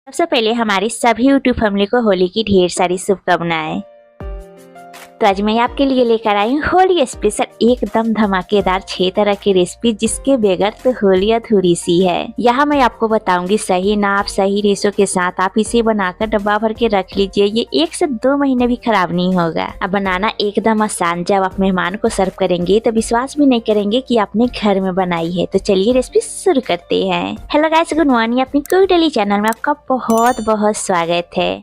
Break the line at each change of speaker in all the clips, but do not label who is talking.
सबसे पहले हमारी सभी यूट्यूब फैमिली को होली की ढेर सारी शुभकामनाएं। तो आज मैं आपके लिए लेकर आई हूँ होली स्पेशल एकदम धमाकेदार 6 तरह की रेसिपी, जिसके बगैर तो होली अधूरी सी है। यहाँ मैं आपको बताऊंगी सही नाप सही रेशो के साथ आप इसे बनाकर डब्बा भर के रख लीजिए। ये 1 से 2 महीने भी खराब नहीं होगा। अब बनाना एकदम आसान। जब आप मेहमान को सर्व करेंगे तो विश्वास भी नहीं करेंगे कि आपने घर में बनाई है। तो चलिए रेसिपी शुरू करते हैं। Hello guys, good morning. अपनी कुक डेली चैनल में आपका बहुत बहुत स्वागत है।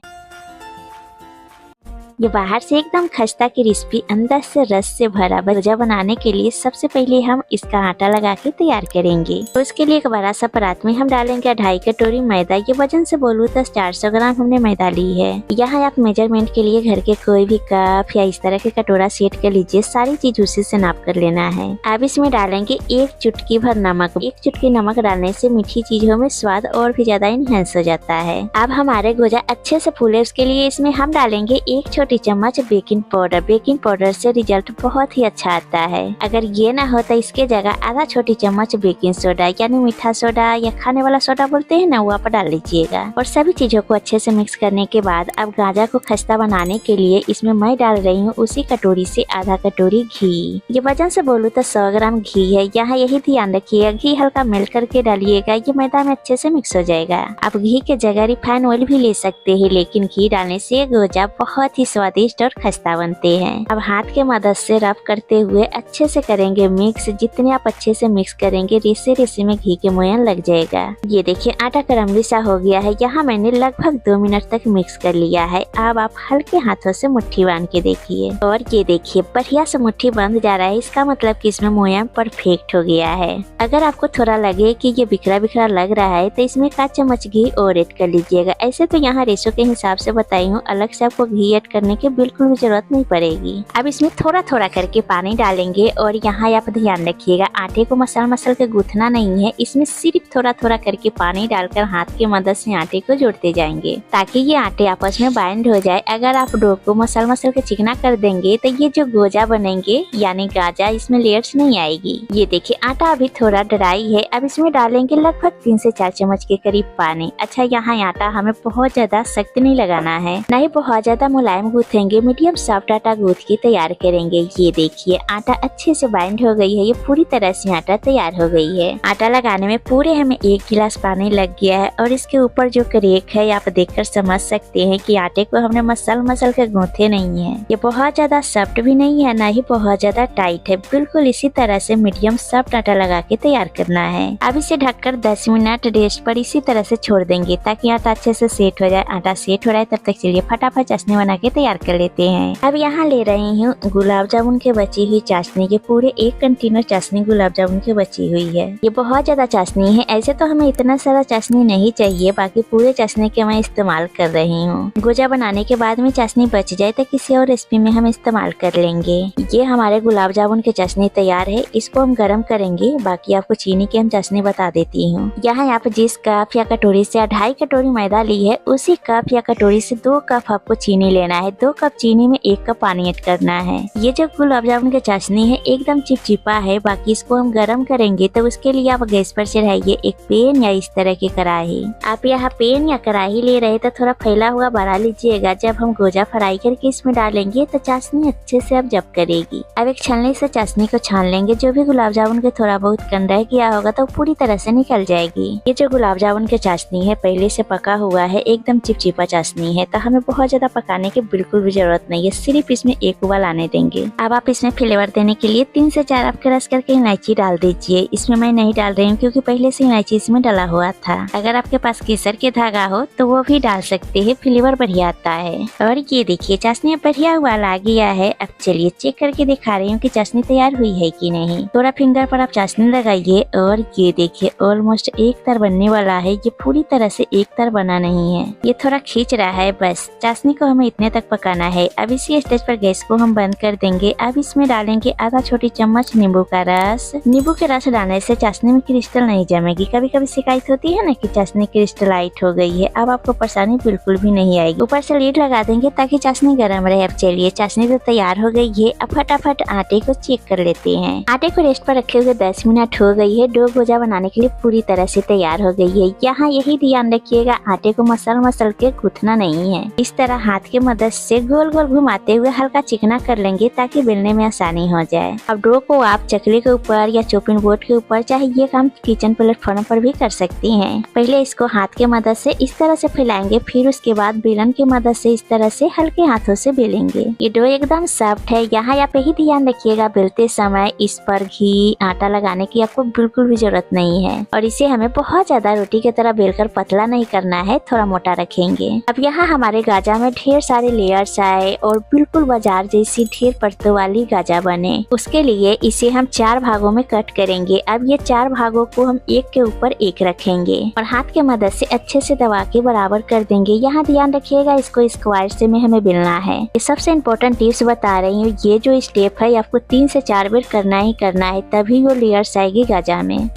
ये बाहर से एकदम खस्ता की रेसिपी, अंदर से रस से भरा भुजिया बनाने के लिए सबसे पहले हम इसका आटा लगा के तैयार करेंगे। तो इसके लिए एक बड़ा सा परात में हम डालेंगे 2.5 कटोरी मैदा। ये वजन से बोलूँ तो 400 ग्राम हमने मैदा ली है। यहाँ आप मेजरमेंट के लिए घर के कोई भी कप या इस तरह के कटोरा सेट कर लीजिए। सारी चीज उसी से नाप कर लेना है। अब इसमें डालेंगे 1 चुटकी भर नमक। 1 चुटकी नमक डालने से मीठी चीजों में स्वाद और भी ज्यादा इनहेंस हो जाता है। अब हमारे गोजा अच्छे से फूले, उसके लिए इसमें हम डालेंगे 1 छोटी चम्मच बेकिंग पाउडर। बेकिंग पाउडर से रिजल्ट बहुत ही अच्छा आता है। अगर ये ना हो तो इसके जगह आधा छोटी चम्मच बेकिंग सोडा यानी मीठा सोडा या खाने वाला सोडा बोलते हैं ना, वो आप डाल लीजिएगा। और सभी चीजों को अच्छे से मिक्स करने के बाद अब गाजर को खस्ता बनाने के लिए इसमें मैं डाल रही हूँ उसी कटोरी से आधा कटोरी घी। ये वजन से बोलूँ तो 100 ग्राम घी है। यहाँ यही ध्यान रखिएगा घी हल्का मेल्ट करके डालिएगा, ये मैदा में अच्छे से मिक्स हो जाएगा। आप घी के जगह रिफाइन ऑयल भी ले सकते हैं, लेकिन घी डालने से गोजा बहुत ही स्वादिष्ट और खस्ता बनते हैं। अब हाथ के मदद से रब करते हुए अच्छे से करेंगे मिक्स। जितने आप अच्छे से मिक्स करेंगे रेसे रेसे में घी के मोयन लग जाएगा। ये देखिए आटा क्रम्बली सा हो गया है। यहाँ मैंने लगभग 2 मिनट तक मिक्स कर लिया है। अब आप हल्के हाथों से मुट्ठी बांध के देखिए, और ये देखिए बढ़िया से मुट्ठी बंध जा रहा है। इसका मतलब कि इसमें मोयन परफेक्ट हो गया है। अगर आपको थोड़ा लगे कि ये बिखरा बिखरा लग रहा है तो इसमें 1 चम्मच घी और ऐड कर लीजिएगा। ऐसे तो यहाँ रेशो के हिसाब से बताई हूँ, अलग से आपको घी ऐड करने की बिल्कुल भी जरूरत नहीं पड़ेगी। अब इसमें थोड़ा थोड़ा करके पानी डालेंगे, और यहाँ आप ध्यान रखिएगा आटे को मसल के गूंथना नहीं है। इसमें सिर्फ थोड़ा थोड़ा करके पानी डालकर हाथ की मदद से आटे को जोड़ते जाएंगे, ताकि ये आटे आपस में बाइंड हो जाए। अगर आप डो को मसल के चिकना कर देंगे तो ये जो गोजा बनेंगे यानी गाजा, इसमें लेयर्स नहीं आएगी। ये देखिए आटा अभी थोड़ा ड्राई है। अब इसमें डालेंगे लगभग 3 से 4 चम्मच के करीब पानी। अच्छा, यहाँ आटा हमें बहुत ज्यादा सख्त नहीं लगाना है, न ही बहुत ज्यादा मुलायम गूंथेंगे। मीडियम सॉफ्ट आटा गूंथ के तैयार करेंगे। ये देखिए आटा अच्छे से बाइंड हो गई है। ये पूरी तरह से आटा तैयार हो गई है। आटा लगाने में पूरे हमें 1 गिलास पानी लग गया है, और इसके ऊपर जो क्रेक है आप देखकर समझ सकते हैं कि आटे को हमने मसल के गूंथे नहीं है। ये बहुत ज्यादा सॉफ्ट भी नहीं है, ना ही बहुत ज्यादा टाइट है। बिल्कुल इसी तरह से मीडियम सॉफ्ट आटा लगा के तैयार करना है। अब इसे ढककर 10 मिनट रेस्ट पर इसी तरह से छोड़ देंगे, ताकि आटा अच्छे से सेट हो जाए। आटा सेट हो रहा है तब तक चलिए फटाफट चाशनी बना के तैयार कर लेते हैं। अब यहाँ ले रही हूँ गुलाब जामुन के बची हुई चाशनी। ये पूरे 1 कंटेनर चाशनी गुलाब जामुन की बची हुई है। ये बहुत ज्यादा चाशनी है। ऐसे तो हमें इतना सारा चाशनी नहीं चाहिए, बाकी पूरे चाशनी के मैं इस्तेमाल कर रही हूँ। गोजा बनाने के बाद में चाशनी बच जाए तो किसी और रेसिपी में हम इस्तेमाल कर लेंगे। ये हमारे गुलाब जामुन की चाशनी तैयार है। इसको हम गर्म करेंगे। बाकी आपको चीनी की हम चाशनी बता देती हूँ। यहाँ आप जिस कप या कटोरी से 2.5 कटोरी मैदा ली है, उसी कप या कटोरी से 2 कप आपको चीनी लेना है। 2 कप चीनी में 1 कप पानी ऐड करना है। ये जो गुलाब जामुन की चाशनी है एकदम चिपचिपा है। बाकी इसको हम गरम करेंगे, तो उसके लिए आप गैस पर चढ़ाइए एक पैन या इस तरह की कढ़ाई। आप यहाँ पैन या कढ़ाई ले रहे तो थोड़ा फैला हुआ बढ़ा लीजिएगा। जब हम गोजा फ्राई करके इसमें डालेंगे तो चाशनी अच्छे से अब जब करेगी। अब एक छलनी से चाशनी को छान लेंगे। जो भी गुलाब जामुन के थोड़ा बहुत कन रह गया होगा तो पूरी तरह से निकल जाएगी। ये जो गुलाब जामुन की चाशनी है पहले से पका हुआ है, एकदम चिपचिपा चाशनी है, तो हमें बहुत ज्यादा पकाने की बिल्कुल भी जरूरत नहीं है। सिर्फ इसमें 1 उबाल आने देंगे। अब आप इसमें फ्लेवर देने के लिए 3 से 4 आप क्रश करके इलायची डाल दीजिए। इसमें मैं नहीं डाल रही हूँ क्योंकि पहले से इलायची इसमें डाला हुआ था। अगर आपके पास केसर के धागा हो तो वो भी डाल सकते हैं, फ्लेवर बढ़िया आता है। और ये देखिए चाशनी बढ़िया उबाल आ गया है। अब चलिए चेक करके दिखा रही हूँ कि चाशनी तैयार हुई है कि नहीं। थोड़ा फिंगर पर आप चाशनी लगाइए, और ये देखिए ऑलमोस्ट एक तर बनने वाला है। ये पूरी तरह से एक तर बना नहीं है, ये थोड़ा खींच रहा है। बस चाशनी को हमें इतने तक तक पकाना है। अब इसी स्टेज पर गैस को हम बंद कर देंगे। अब इसमें डालेंगे आधा छोटी चम्मच नींबू का रस। नींबू के रस डालने से चाशनी में क्रिस्टल नहीं जमेगी। कभी कभी शिकायत होती है ना कि चाशनी क्रिस्टलाइट हो गई है, अब आपको परेशानी बिल्कुल भी नहीं आएगी। ऊपर से लीड लगा देंगे ताकि चाशनी गर्म रहे। अब चलिए चाशनी तो तैयार हो गई है। अब फटाफट आटे को चेक कर लेते हैं। आटे को रेस्ट पर रखे हुए 10 मिनट हो गई है। डो गोजा बनाने के लिए पूरी तरह से तैयार हो गई है। यहाँ यही ध्यान रखिएगा आटे को मसल के गूंथना नहीं है। इस तरह हाथ की मदद से गोल गोल घुमाते हुए हल्का चिकना कर लेंगे ताकि बेलने में आसानी हो जाए। अब डो को आप चकली के ऊपर या चॉपिंग बोर्ड के ऊपर, चाहे ये काम किचन प्लेटफॉर्म पर भी कर सकती हैं। पहले इसको हाथ की मदद से इस तरह से फैलाएंगे, फिर उसके बाद बेलन की मदद से इस तरह से हल्के हाथों से बेलेंगे। ये डो एकदम सॉफ्ट है। यहाँ आप यही ध्यान रखिएगा बेलते समय इस पर घी आटा लगाने की आपको बिल्कुल भी जरूरत नहीं है। और इसे हमें बहुत ज्यादा रोटी की तरह बेलकर पतला नहीं करना है, थोड़ा मोटा रखेंगे। अब यहाँ हमारे गाजा में ढेर सारे लेयर्स आए और बिल्कुल बाजार जैसी ढेर परतों वाली गाजा बने। उसके लिए इसे हम 4 भागों में कट करेंगे। अब ये 4 भागों को हम एक के ऊपर एक रखेंगे और हाथ की मदद से अच्छे से दबा के बराबर कर देंगे। यहाँ ध्यान रखिएगा इसको स्क्वायर से में हमें बेलना है। ये सबसे इम्पोर्टेंट टिप्स बता रही हूँ। ये जो स्टेप है आपको 3 से 4 बार करना ही करना है, तभी वो लेयर्स आएगी गाजा में।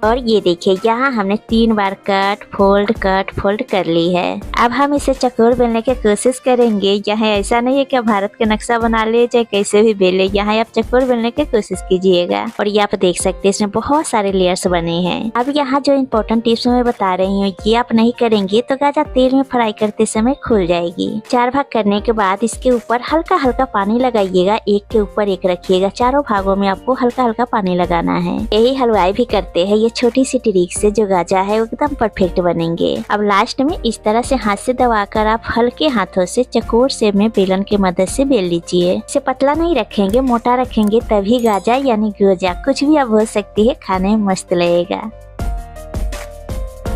और ये देखिए यहाँ हमने 3 बार कट फोल्ड कर ली है। अब हम इसे चकोर बेलने की कोशिश करेंगे। यहाँ ऐसा नहीं है कि भारत का नक्शा बना ले चाहे कैसे भी बेले, यहाँ आप चकोर बेलने की कोशिश कीजिएगा। और ये आप देख सकते हैं इसमें बहुत सारे लेयर्स बने हैं। अब यहाँ जो इम्पोर्टेंट टिप्स मैं बता रही हूँ ये आप नहीं करेंगे तो गाजा तेल में फ्राई करते समय खुल जाएगी। 4 भाग करने के बाद इसके ऊपर हल्का हल्का पानी लगाइएगा, एक के ऊपर एक रखिएगा। चारों भागों में आपको हल्का हल्का पानी लगाना है। यही हलवाई भी करते हैं। छोटी सी ट्रिक से जो गाजा है वो एकदम परफेक्ट बनेंगे। अब लास्ट में इस तरह से हाथ से दबाकर आप हल्के हाथों से चकोर शेप में बेलन की मदद से बेल लीजिए। इसे पतला नहीं रखेंगे, मोटा रखेंगे, तभी गाजा यानी गोजा कुछ भी आप बोल सकती है, खाने में मस्त लगेगा।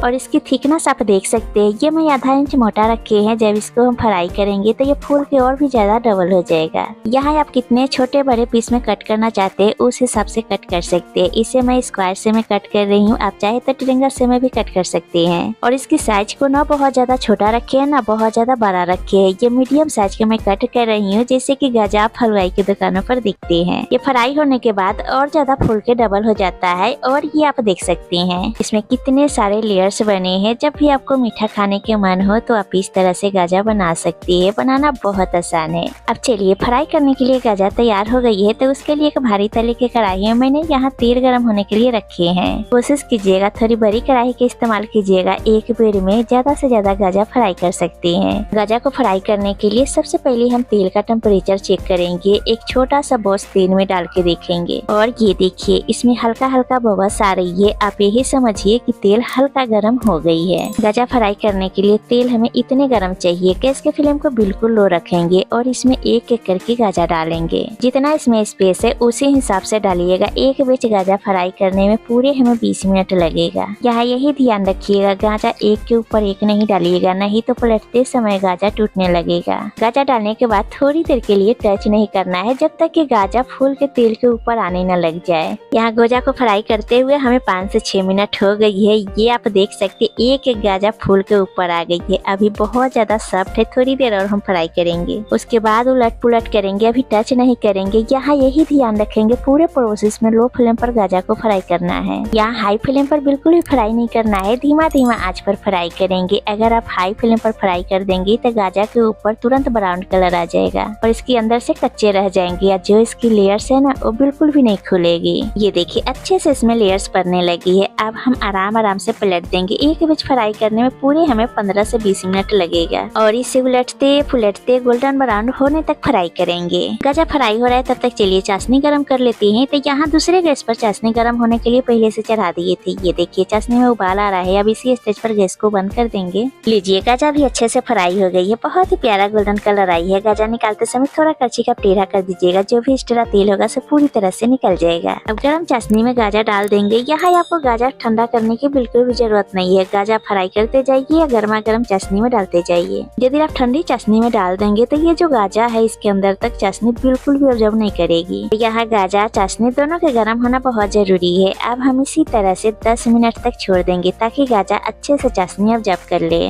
और इसकी थिकनेस आप देख सकते हैं, ये मैं आधा इंच मोटा रखे हैं। जब इसको हम फ्राई करेंगे तो ये फूल के और भी ज्यादा डबल हो जाएगा। यहाँ आप कितने छोटे बड़े पीस में कट करना चाहते हैं उस हिसाब से कट कर सकते हैं। इसे मैं स्क्वायर से में कट कर रही हूँ, आप चाहे तो ट्रायंगल से में भी कट कर सकते हैं। और इसकी साइज को ना बहुत ज्यादा छोटा रखे है ना बहुत ज्यादा बड़ा रखे है। ये मीडियम साइज के मैं कट कर रही हूँ, जैसे की गाजा आप हलवाई की दुकानों पर दिखते हैं। ये फ्राई होने के बाद और ज्यादा फूल के डबल हो जाता है। और ये आप देख सकते हैं इसमें कितने सारे लेयर बने हैं। जब भी आपको मीठा खाने के मन हो तो आप इस तरह से गाजा बना सकती है। बनाना बहुत आसान है। अब चलिए फ्राई करने के लिए गाजा तैयार हो गई है तो उसके लिए एक भारी तले की कढ़ाई है। मैंने यहाँ तेल गर्म होने के लिए रखे हैं। कोशिश कीजिएगा थोड़ी बड़ी कढ़ाई का इस्तेमाल कीजिएगा, एक बेर में ज्यादा से ज्यादा गाजा फ्राई कर सकते हैं। गाजा को फ्राई करने के लिए सबसे पहले हम तेल का टेम्परेचर चेक करेंगे। एक छोटा सा बॉस तेल में डाल के देखेंगे और ये देखिए इसमें हल्का हल्का बबल्स आ रही है। आप यही समझिए कि तेल हल्का गर्म हो गई है। गाजा फ्राई करने के लिए तेल हमें इतने गर्म चाहिए। गैस के फ्लेम को बिल्कुल लो रखेंगे और इसमें एक एक करके गाजा डालेंगे। जितना इसमें स्पेस है उसी हिसाब से डालिएगा। एक बैच गाजा फ्राई करने में पूरे हमें 20 मिनट लगेगा। यहाँ यही ध्यान रखिएगा गाजा एक के ऊपर एक नहीं डालिएगा, नहीं तो पलटते समय गाजा टूटने लगेगा। गाजा डालने के बाद थोड़ी देर के लिए टच नहीं करना है जब तक कि गाजा फूल के तेल के ऊपर आने न लग जाए। यहाँ गोजा को फ्राई करते हुए हमें 5 से 6 मिनट हो गई है। ये आप देख सकते एक एक गाजा फूल के ऊपर आ गई है। अभी बहुत ज्यादा सॉफ्ट है, थोड़ी देर और हम फ्राई करेंगे। उसके बाद उलट पुलट करेंगे, अभी टच नहीं करेंगे। यहाँ यही ध्यान रखेंगे पूरे प्रोसेस में लो फ्लेम पर गाजा को फ्राई करना है। यहाँ हाई फ्लेम पर बिल्कुल भी फ्राई नहीं करना है, धीमा धीमा आंच पर फ्राई करेंगे। अगर आप हाई फ्लेम पर फ्राई कर देंगे तो गाजा के ऊपर तुरंत ब्राउन कलर आ जाएगा और इसके अंदर से कच्चे रह जाएंगे या जो इसकी लेयर्स है ना वो बिल्कुल भी नहीं खुलेगी। ये देखिए अच्छे से इसमें लेयर्स पड़ने लगी है। अब हम आराम आराम से पलट देंगे। एक बैच फ्राई करने में पूरे हमें 15 से 20 मिनट लगेगा और इसे उलटते फुलटते गोल्डन ब्राउन होने तक फ्राई करेंगे। गाजा फ्राई हो रहा है तब तक चलिए चाशनी गरम कर लेते हैं। तो यहाँ दूसरे गैस पर चाशनी गरम होने के लिए पहले से चढ़ा दिए थे। ये देखिए चाशनी में उबाल आ रहा है। अब इसी स्टेज पर गैस को बंद कर देंगे। लीजिए गाजा भी अच्छे से फ्राई हो गई है, बहुत ही प्यारा गोल्डन कलर आई है। गाजा निकालते समय थोड़ा करछी का टेढ़ा कर दीजिएगा, जो भी एक्स्ट्रा तेल होगा सब पूरी तरह से निकल जाएगा। अब गरम चाशनी में गाजा डाल देंगे। यहाँ आपको गाजा ठंडा करने की बिल्कुल भी जरूरत जरूरत नहीं है। गाजर फ्राई करते जाइए या गर्मा गर्म चाशनी में डालते जाइए। यदि आप ठंडी चाशनी में डाल देंगे तो ये जो गाजर है इसके अंदर तक चाशनी बिल्कुल भी ऑब्जर्व नहीं करेगी। यहाँ गाजर चाशनी दोनों के गर्म होना बहुत जरूरी है। अब हम इसी तरह से 10 मिनट तक छोड़ देंगे ताकि गाजर अच्छे से चाशनी ऑब्जर्व कर ले।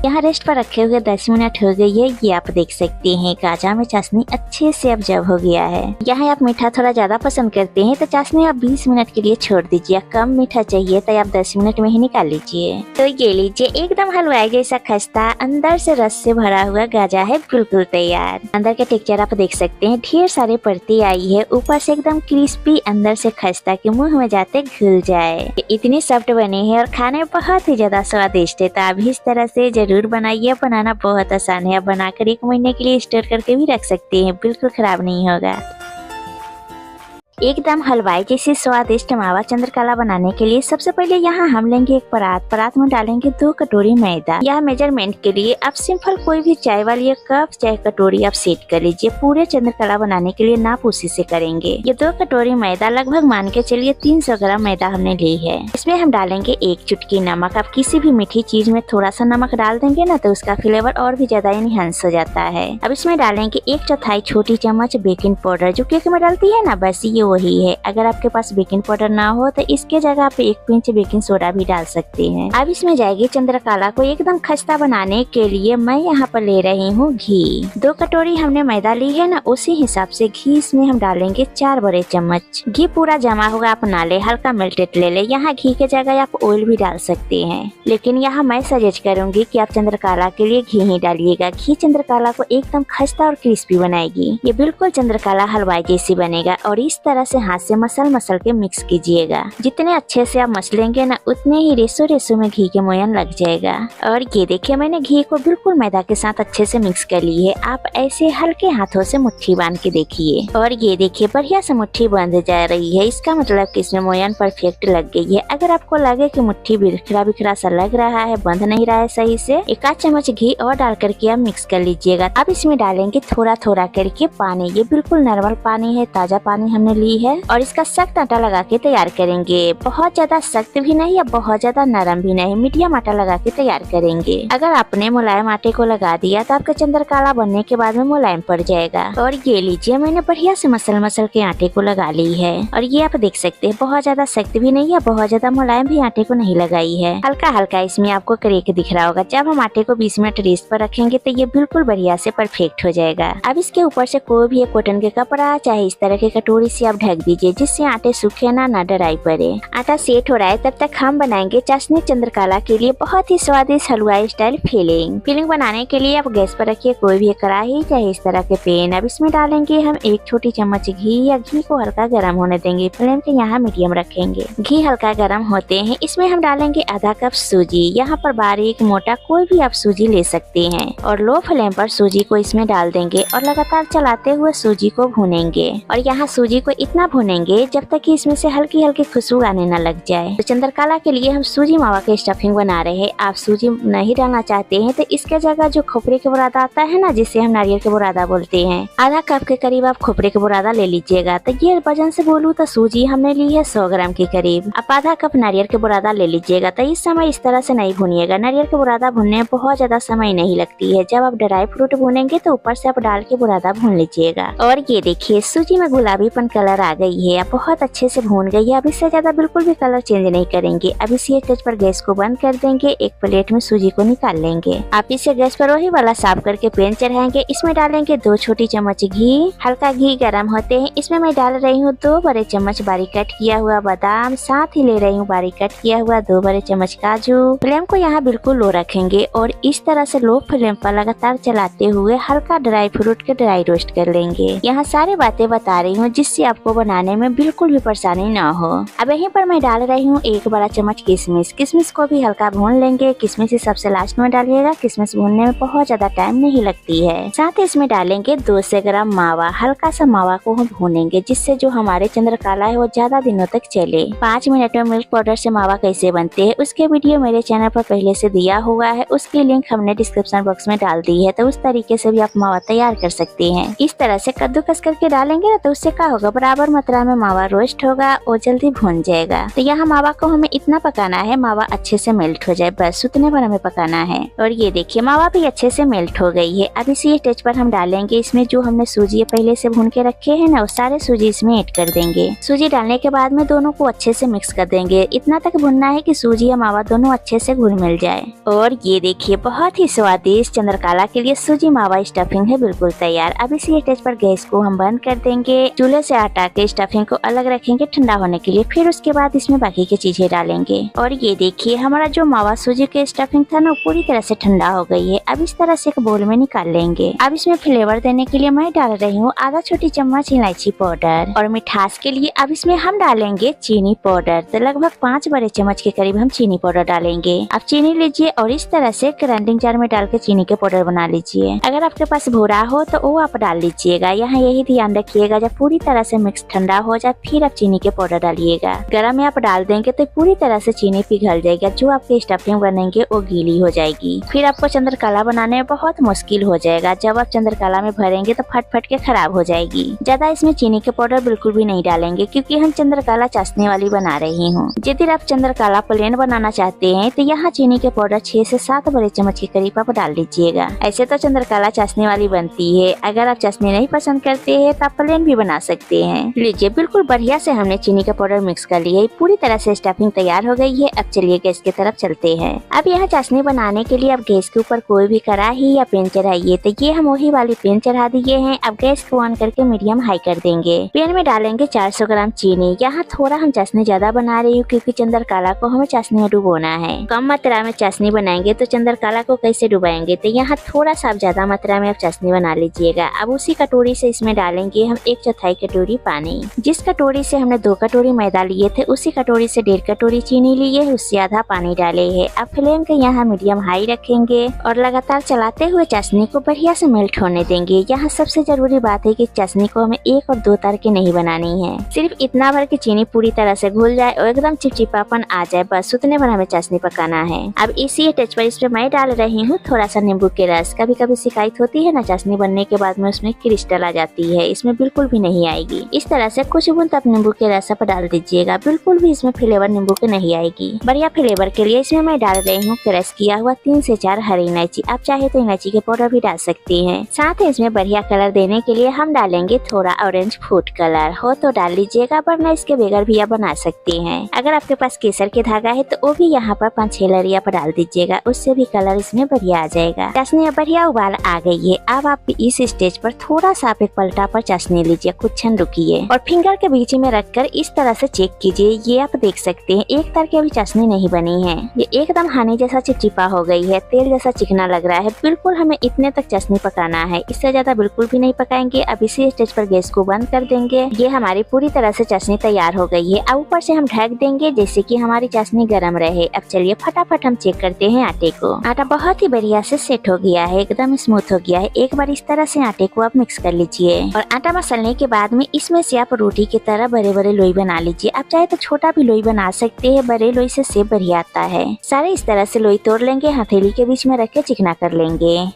यहाँ रेस्ट पर रखे हुए 10 मिनट हो गई है। ये आप देख सकते हैं गाजर में चाशनी अच्छे से ऑब्जर्व हो गया है। यहाँ आप मीठा थोड़ा ज्यादा पसंद करते हैं तो चाशनी आप 20 मिनट के लिए छोड़ दीजिए। कम मीठा चाहिए तो आप 10 मिनट में ही निकाल लीजिए। तो ये लीजिए एकदम हलवाई जैसा खस्ता अंदर से रस से भरा हुआ गाजर है बिल्कुल तैयार। अंदर के टेक्सचर आप देख सकते हैं, ढेर सारे परतें आई है, ऊपर से एकदम क्रिस्पी, अंदर से खस्ता के मुंह में जाते घुल जाए। इतनी सॉफ्ट बने हैं और खाने में बहुत ही ज्यादा स्वादिष्ट है। तो आप इस तरह से जरूर बनाइए। बनाना बहुत आसान है। आप बनाकर 1 महीने के लिए स्टोर करके भी रख सकते हैं, बिल्कुल खराब नहीं होगा। एकदम हलवाई जैसे स्वादिष्ट मावा चंद्रकला बनाने के लिए सबसे पहले यहाँ हम लेंगे एक परात में डालेंगे 2 कटोरी मैदा। यह मेजरमेंट के लिए आप सिंपल कोई भी चाय वाली कप चाहे कटोरी आप सेट कर लीजिए। पूरे चंद्रकला बनाने के लिए नाप उसी से करेंगे। ये 2 कटोरी मैदा लगभग मान के चलिए 300 ग्राम मैदा हमने ली है। इसमें हम डालेंगे 1 चुटकी नमक। आप किसी भी मीठी चीज में थोड़ा सा नमक डाल देंगे ना तो उसका फ्लेवर और भी ज्यादा इनहांस हो जाता है। अब इसमें डालेंगे 1/4 छोटी चम्मच बेकिंग पाउडर। जो केक में डालती है ना बस ये वही है। अगर आपके पास बेकिंग पाउडर ना हो तो इसके जगह आप 1 पिंच बेकिंग सोडा भी डाल सकते हैं। अब इसमें जाएगी चंद्रकला को एकदम खस्ता बनाने के लिए मैं यहाँ पर ले रही हूँ घी। 2 कटोरी हमने मैदा ली है ना, उसी हिसाब से घी इसमें हम डालेंगे 4 बड़े चम्मच। घी पूरा जमा होगा आप ना ले, हल्का मेल्टेड ले ले। यहाँ घी के जगह आप ऑयल भी डाल सकते हैं, लेकिन यहाँ मैं सजेस्ट करूंगी कि आप चंद्रकला के लिए घी ही डालिएगा। घी चंद्रकला को एकदम खस्ता और क्रिस्पी बनाएगी। ये बिल्कुल चंद्रकला हलवाई जैसी बनेगा। और इस तरह से हाथ से मसल के मिक्स कीजिएगा। जितने अच्छे से आप मसलेंगे ना उतने ही रेसो में घी के मोयन लग जाएगा। और ये देखिए मैंने घी को बिल्कुल मैदा के साथ अच्छे से मिक्स कर ली है। आप ऐसे हल्के हाथों से मुट्ठी बांध के देखिए और ये देखिए बढ़िया से मुट्ठी बंध जा रही है। इसका मतलब कि इसमें मोयन परफेक्ट लग गई है। अगर आपको लगे कि मुट्ठी बिखरा सा लग रहा है, बंध नहीं रहा है सही से, 1 चम्मच घी और डाल करके आप मिक्स कर लीजिएगा। अब इसमें डालेंगे थोड़ा थोड़ा करके पानी। ये बिल्कुल नॉर्मल पानी है, ताजा पानी हमने ली है। और इसका सख्त आटा लगा के तैयार करेंगे। बहुत ज्यादा सख्त भी नहीं या बहुत ज्यादा नरम भी नहीं, मीडियम आटा लगा के तैयार करेंगे। अगर आपने मुलायम आटे को लगा दिया तो आपका चंद्रकला बनने के बाद में मुलायम पड़ जाएगा। और ये लीजिए मैंने बढ़िया से मसल के आटे को लगा ली है। और ये आप देख सकते हैं बहुत ज्यादा सख्त भी नहीं या बहुत ज्यादा मुलायम भी आटे को नहीं लगाई है। हल्का हल्का इसमें आपको क्रेक दिख रहा होगा। जब हम आटे को 20 मिनट रेस्ट पर रखेंगे तो ये बिल्कुल बढ़िया से परफेक्ट हो जाएगा। अब इसके ऊपर से कोई भी एक कॉटन के कपड़ा चाहे इस तरह के कटोरी से आप ढक दीजिए, जिससे आटे सूखे ना ड्राई पड़े। आटा सेट हो रहा है तब तक हम बनाएंगे चाशनी चंद्रकला के लिए बहुत ही स्वादिष्ट हलवाई स्टाइल फिलिंग बनाने के लिए आप गैस पर रखिए कोई भी कढ़ाई चाहे इस तरह के पैन। अब इसमें डालेंगे हम 1 छोटी चम्मच घी या घी को हल्का गर्म होने देंगे। फ्लेम के यहाँ मीडियम रखेंगे। घी हल्का गर्म होते हैं इसमें हम डालेंगे आधा कप सूजी। यहाँ पर बारीक मोटा कोई भी आप सूजी ले सकते हैं। और लो फ्लेम पर सूजी को इसमें डाल देंगे और लगातार चलाते हुए सूजी को भूनेंगे। और यहाँ सूजी को इतना भूनेंगे जब तक कि इसमें से हल्की हल्की खुशबू आने न लग जाए। तो चंद्रकला के लिए हम सूजी मावा के स्टफिंग बना रहे हैं। आप सूजी नहीं डालना चाहते हैं तो इसके जगह जो खोपरे के बुरादा आता है ना, जिसे हम नारियल के बुरादा बोलते हैं, आधा कप के करीब आप खोपरे के बुरादा ले लीजिएगा। तो ये वजन से बोलूँ तो सूजी हमने ली है 100 ग्राम के करीब। आप आधा कप नारियल के बुरादा ले लीजिएगा। तो इस समय इस तरह से नहीं भूनिएगा। नारियल के बुरादा भूनने में बहुत ज्यादा समय नहीं लगती है। जब आप ड्राई फ्रूट भूनेंगे तो ऊपर से आप डाल के बुरादा भून लीजिएगा। और ये देखिए सूजी में गुलाबीपन कलर आ गई है। आप बहुत अच्छे से भून गई है। अब इससे ज्यादा बिल्कुल भी कलर चेंज नहीं करेंगे। अब इसी स्टेज पर गैस को बंद कर देंगे। एक प्लेट में सूजी को निकाल लेंगे। आप इसे गैस पर वही वाला साफ करके पैन चढ़ाएंगे। इसमें डालेंगे 2 छोटी चम्मच घी। हल्का घी गर्म होते हैं इसमें मैं डाल रही हूँ 2 बड़े चम्मच बारीक कट किया हुआ बादाम। साथ ही ले रही हूँ बारीक कट किया हुआ 2 बड़े चम्मच काजू। फ्लेम को यहाँ बिल्कुल लो रखेंगे और इस तरह से लो फ्लेम पर लगातार चलाते हुए हल्का ड्राई फ्रूट के ड्राई रोस्ट कर लेंगे। यहाँ सारी बातें बता रही हूँ जिससे आपको बनाने में बिल्कुल भी परेशानी न हो। अब यहीं पर मैं डाल रही हूँ 1 बड़ा चम्मच किशमिश। किशमिश को भी हल्का भून लेंगे। किशमिश सबसे लास्ट में डालिएगा। किशमिश भूनने में बहुत ज्यादा टाइम नहीं लगती है। साथ ही इसमें डालेंगे 200 ग्राम मावा। हल्का सा मावा को हम भूनेंगे जिससे जो हमारे चंद्रकला है वो ज्यादा दिनों तक चले। 5 मिनट में मिल्क पाउडर से मावा कैसे बनते हैं उसके वीडियो मेरे चैनल पर पहले से दिया हुआ है। उसकी लिंक हमने डिस्क्रिप्शन बॉक्स में डाल दी है। तो उस तरीके से भी आप मावा तैयार कर सकते हैं। इस तरह से कद्दूकस करके डालेंगे ना तो उससे क्या होगा, बराबर मात्रा में मावा रोस्ट होगा और जल्दी भून जाएगा। तो यहाँ मावा को हमें इतना पकाना है मावा अच्छे से मेल्ट हो जाए, बस उतने पर हमें पकाना है। और ये देखिए मावा भी अच्छे से मेल्ट हो गई है। अब इसी स्टेज पर हम डालेंगे इसमें जो हमने सूजी पहले से भून के रखे हैं ना, वो सारे सूजी इसमें ऐड कर देंगे। सूजी डालने के बाद में दोनों को अच्छे से मिक्स कर देंगे। इतना तक भुनना है कि सूजी या मावा दोनों अच्छे से घुल मिल जाए। और ये देखिए बहुत ही स्वादिष्ट चंद्रकला के लिए सूजी मावा स्टफिंग है बिल्कुल तैयार। अब इसी स्टेज पर गैस को हम बंद कर देंगे। चूल्हे से हटा के स्टफिंग को अलग रखेंगे ठंडा होने के लिए, फिर उसके बाद इसमें बाकी की चीजें डालेंगे। और ये देखिए हमारा जो मावा सूजी के स्टफिंग था ना, पूरी तरह से ठंडा हो गई है। अब इस तरह से एक बोल में निकाल लेंगे। अब इसमें फ्लेवर देने के लिए मैं डाल रही हूँ आधा छोटी चम्मच इलायची पाउडर। और मिठास के लिए अब इसमें हम डालेंगे चीनी पाउडर। तो लगभग 5 बड़े चम्मच के करीब हम चीनी पाउडर डालेंगे। अब चीनी लीजिए और इस तरह से ग्राइंडिंग जार में डाल के चीनी के पाउडर बना लीजिए। अगर आपके पास भूरा हो तो वो आप डाल लीजिएगा। यहाँ यही ध्यान रखिएगा जब पूरी तरह से मिक्स ठंडा हो जाए फिर आप चीनी के पाउडर डालिएगा। गरम में आप डाल देंगे तो पूरी तरह से चीनी पिघल जाएगा, जो आपके स्टफिंग बनेंगे वो गीली हो जाएगी। फिर आपको चंद्रकला बनाने में बहुत मुश्किल हो जाएगा। जब आप चंद्रकला में भरेंगे तो फट फट के खराब हो जाएगी। ज्यादा इसमें चीनी के पाउडर बिल्कुल भी नहीं डालेंगे क्योंकि हम चंद्रकला चाशनी वाली बना रही हूँ। यदि आप चंद्रकला प्लेन बनाना चाहते हैं तो यहाँ चीनी के पाउडर 6 से 7 बड़े चम्मच के करीब आप डाल लीजिएगा। ऐसे तो चंद्रकला चाशनी वाली बनती है। अगर आप चाशनी नहीं पसंद करते हैं तो आप प्लेन भी बना सकते हैं। लीजिए बिल्कुल बढ़िया से हमने चीनी का पाउडर मिक्स कर लिया है। पूरी तरह से स्टफिंग तैयार हो गई है। अब चलिए गैस की तरफ चलते हैं। अब यहाँ चाशनी बनाने के लिए अब गैस के ऊपर कोई भी कढ़ाई या पैन चढ़ाइए। तो ये हम वही वाली पैन चढ़ा दिए हैं। अब गैस को ऑन करके मीडियम हाई कर देंगे। पैन में डालेंगे 400 ग्राम चीनी। यहाँ थोड़ा हम चाशनी ज्यादा बना रही हूँ क्योंकि चंद्रकला को हमें चाशनी में डुबोना है। कम मात्रा में चाशनी बनाएंगे तो चंद्रकला को कैसे डुबाएंगे, तो यहाँ थोड़ा सा ज्यादा मात्रा में आप चाशनी बना लीजिएगा। अब उसी कटोरी से इसमें डालेंगे हम 1/4 कटोरी पानी। जिस कटोरी से हमने 2 कटोरी मैदा लिए थे उसी कटोरी से 1.5 कटोरी चीनी लिए है, उससे आधा पानी डाले है। अब फ्लेम के यहाँ मीडियम हाई रखेंगे और लगातार चलाते हुए चाशनी को बढ़िया से मेल्ट होने देंगे। यहाँ सबसे जरूरी बात है कि चाशनी को हमें 1 और 2 तार के नहीं बनानी है। सिर्फ इतना भर की चीनी पूरी तरह से घुल जाए और एकदम चिपचिपापन आ जाए, बस उतने भर हमें चाशनी पकाना है। अब इसी टच पर इसमें मैं डाल रही हूँ थोड़ा सा नींबू के रस। कभी कभी शिकायत होती है ना चाशनी बनने के बाद में उसमें क्रिस्टल आ जाती है, इसमें बिल्कुल भी नहीं आएगी। इस तरह से कुछ बूंद आप नींबू के रस पर डाल दीजिएगा, बिल्कुल भी इसमें फ्लेवर नींबू के नहीं आएगी। बढ़िया फ्लेवर के लिए इसमें मैं डाल रही हूँ क्रश किया हुआ 3 से 4 हरी इलायची। आप चाहे तो इलायची के पाउडर भी डाल सकते हैं। साथ ही इसमें बढ़िया कलर देने के लिए हम डालेंगे थोड़ा ऑरेंज फूड कलर। हो तो डाल लीजिएगा, वरना इसके बगैर भी आप बना सकते हैं। अगर आपके पास केसर के धागा है तो वो भी यहाँ पर 5-6 लड़िया पर डाल दीजिएगा, उससे भी कलर इसमें बढ़िया आ जाएगा। चाशनी बढ़िया उबाल आ गई है। अब आप इस स्टेज पर थोड़ा सा आप एक पलटा पर चाशनी लीजिए, कुछ क्षण रुकिए और फिंगर के बीच में रखकर इस तरह से चेक कीजिए। ये आप देख सकते हैं एक तार की अभी चाशनी नहीं बनी है, ये एकदम हानि जैसा चिपचिपा हो गई है, तेल जैसा चिकना लग रहा है। बिल्कुल हमें इतने तक चाशनी पकाना है, इससे ज्यादा बिल्कुल भी नहीं पकाएंगे। अब इसी स्टेज पर गैस को बंद कर देंगे। ये हमारी पूरी तरह से चाशनी तैयार हो गई है। अब ऊपर से हम ढक देंगे जैसे कि हमारी चाशनी गर्म रहे। अब चलिए फटाफट हम चेक करते हैं आटे को। आटा बहुत ही बढ़िया से सेट हो गया है, एकदम स्मूथ हो गया है। एक बार इस तरह से आटे को आप मिक्स कर लीजिए और आटा मसलने के बाद में इसमें से आप रोटी की तरह बड़े बड़े लोई बना लीजिए। आप चाहे तो छोटा भी लोई बना सकते हैं, बड़े लोई से शेप बढ़िया आता है। सारे इस तरह से लोई तोड़ लेंगे, हथेली के बीच में रख के चिकना कर लेंगे।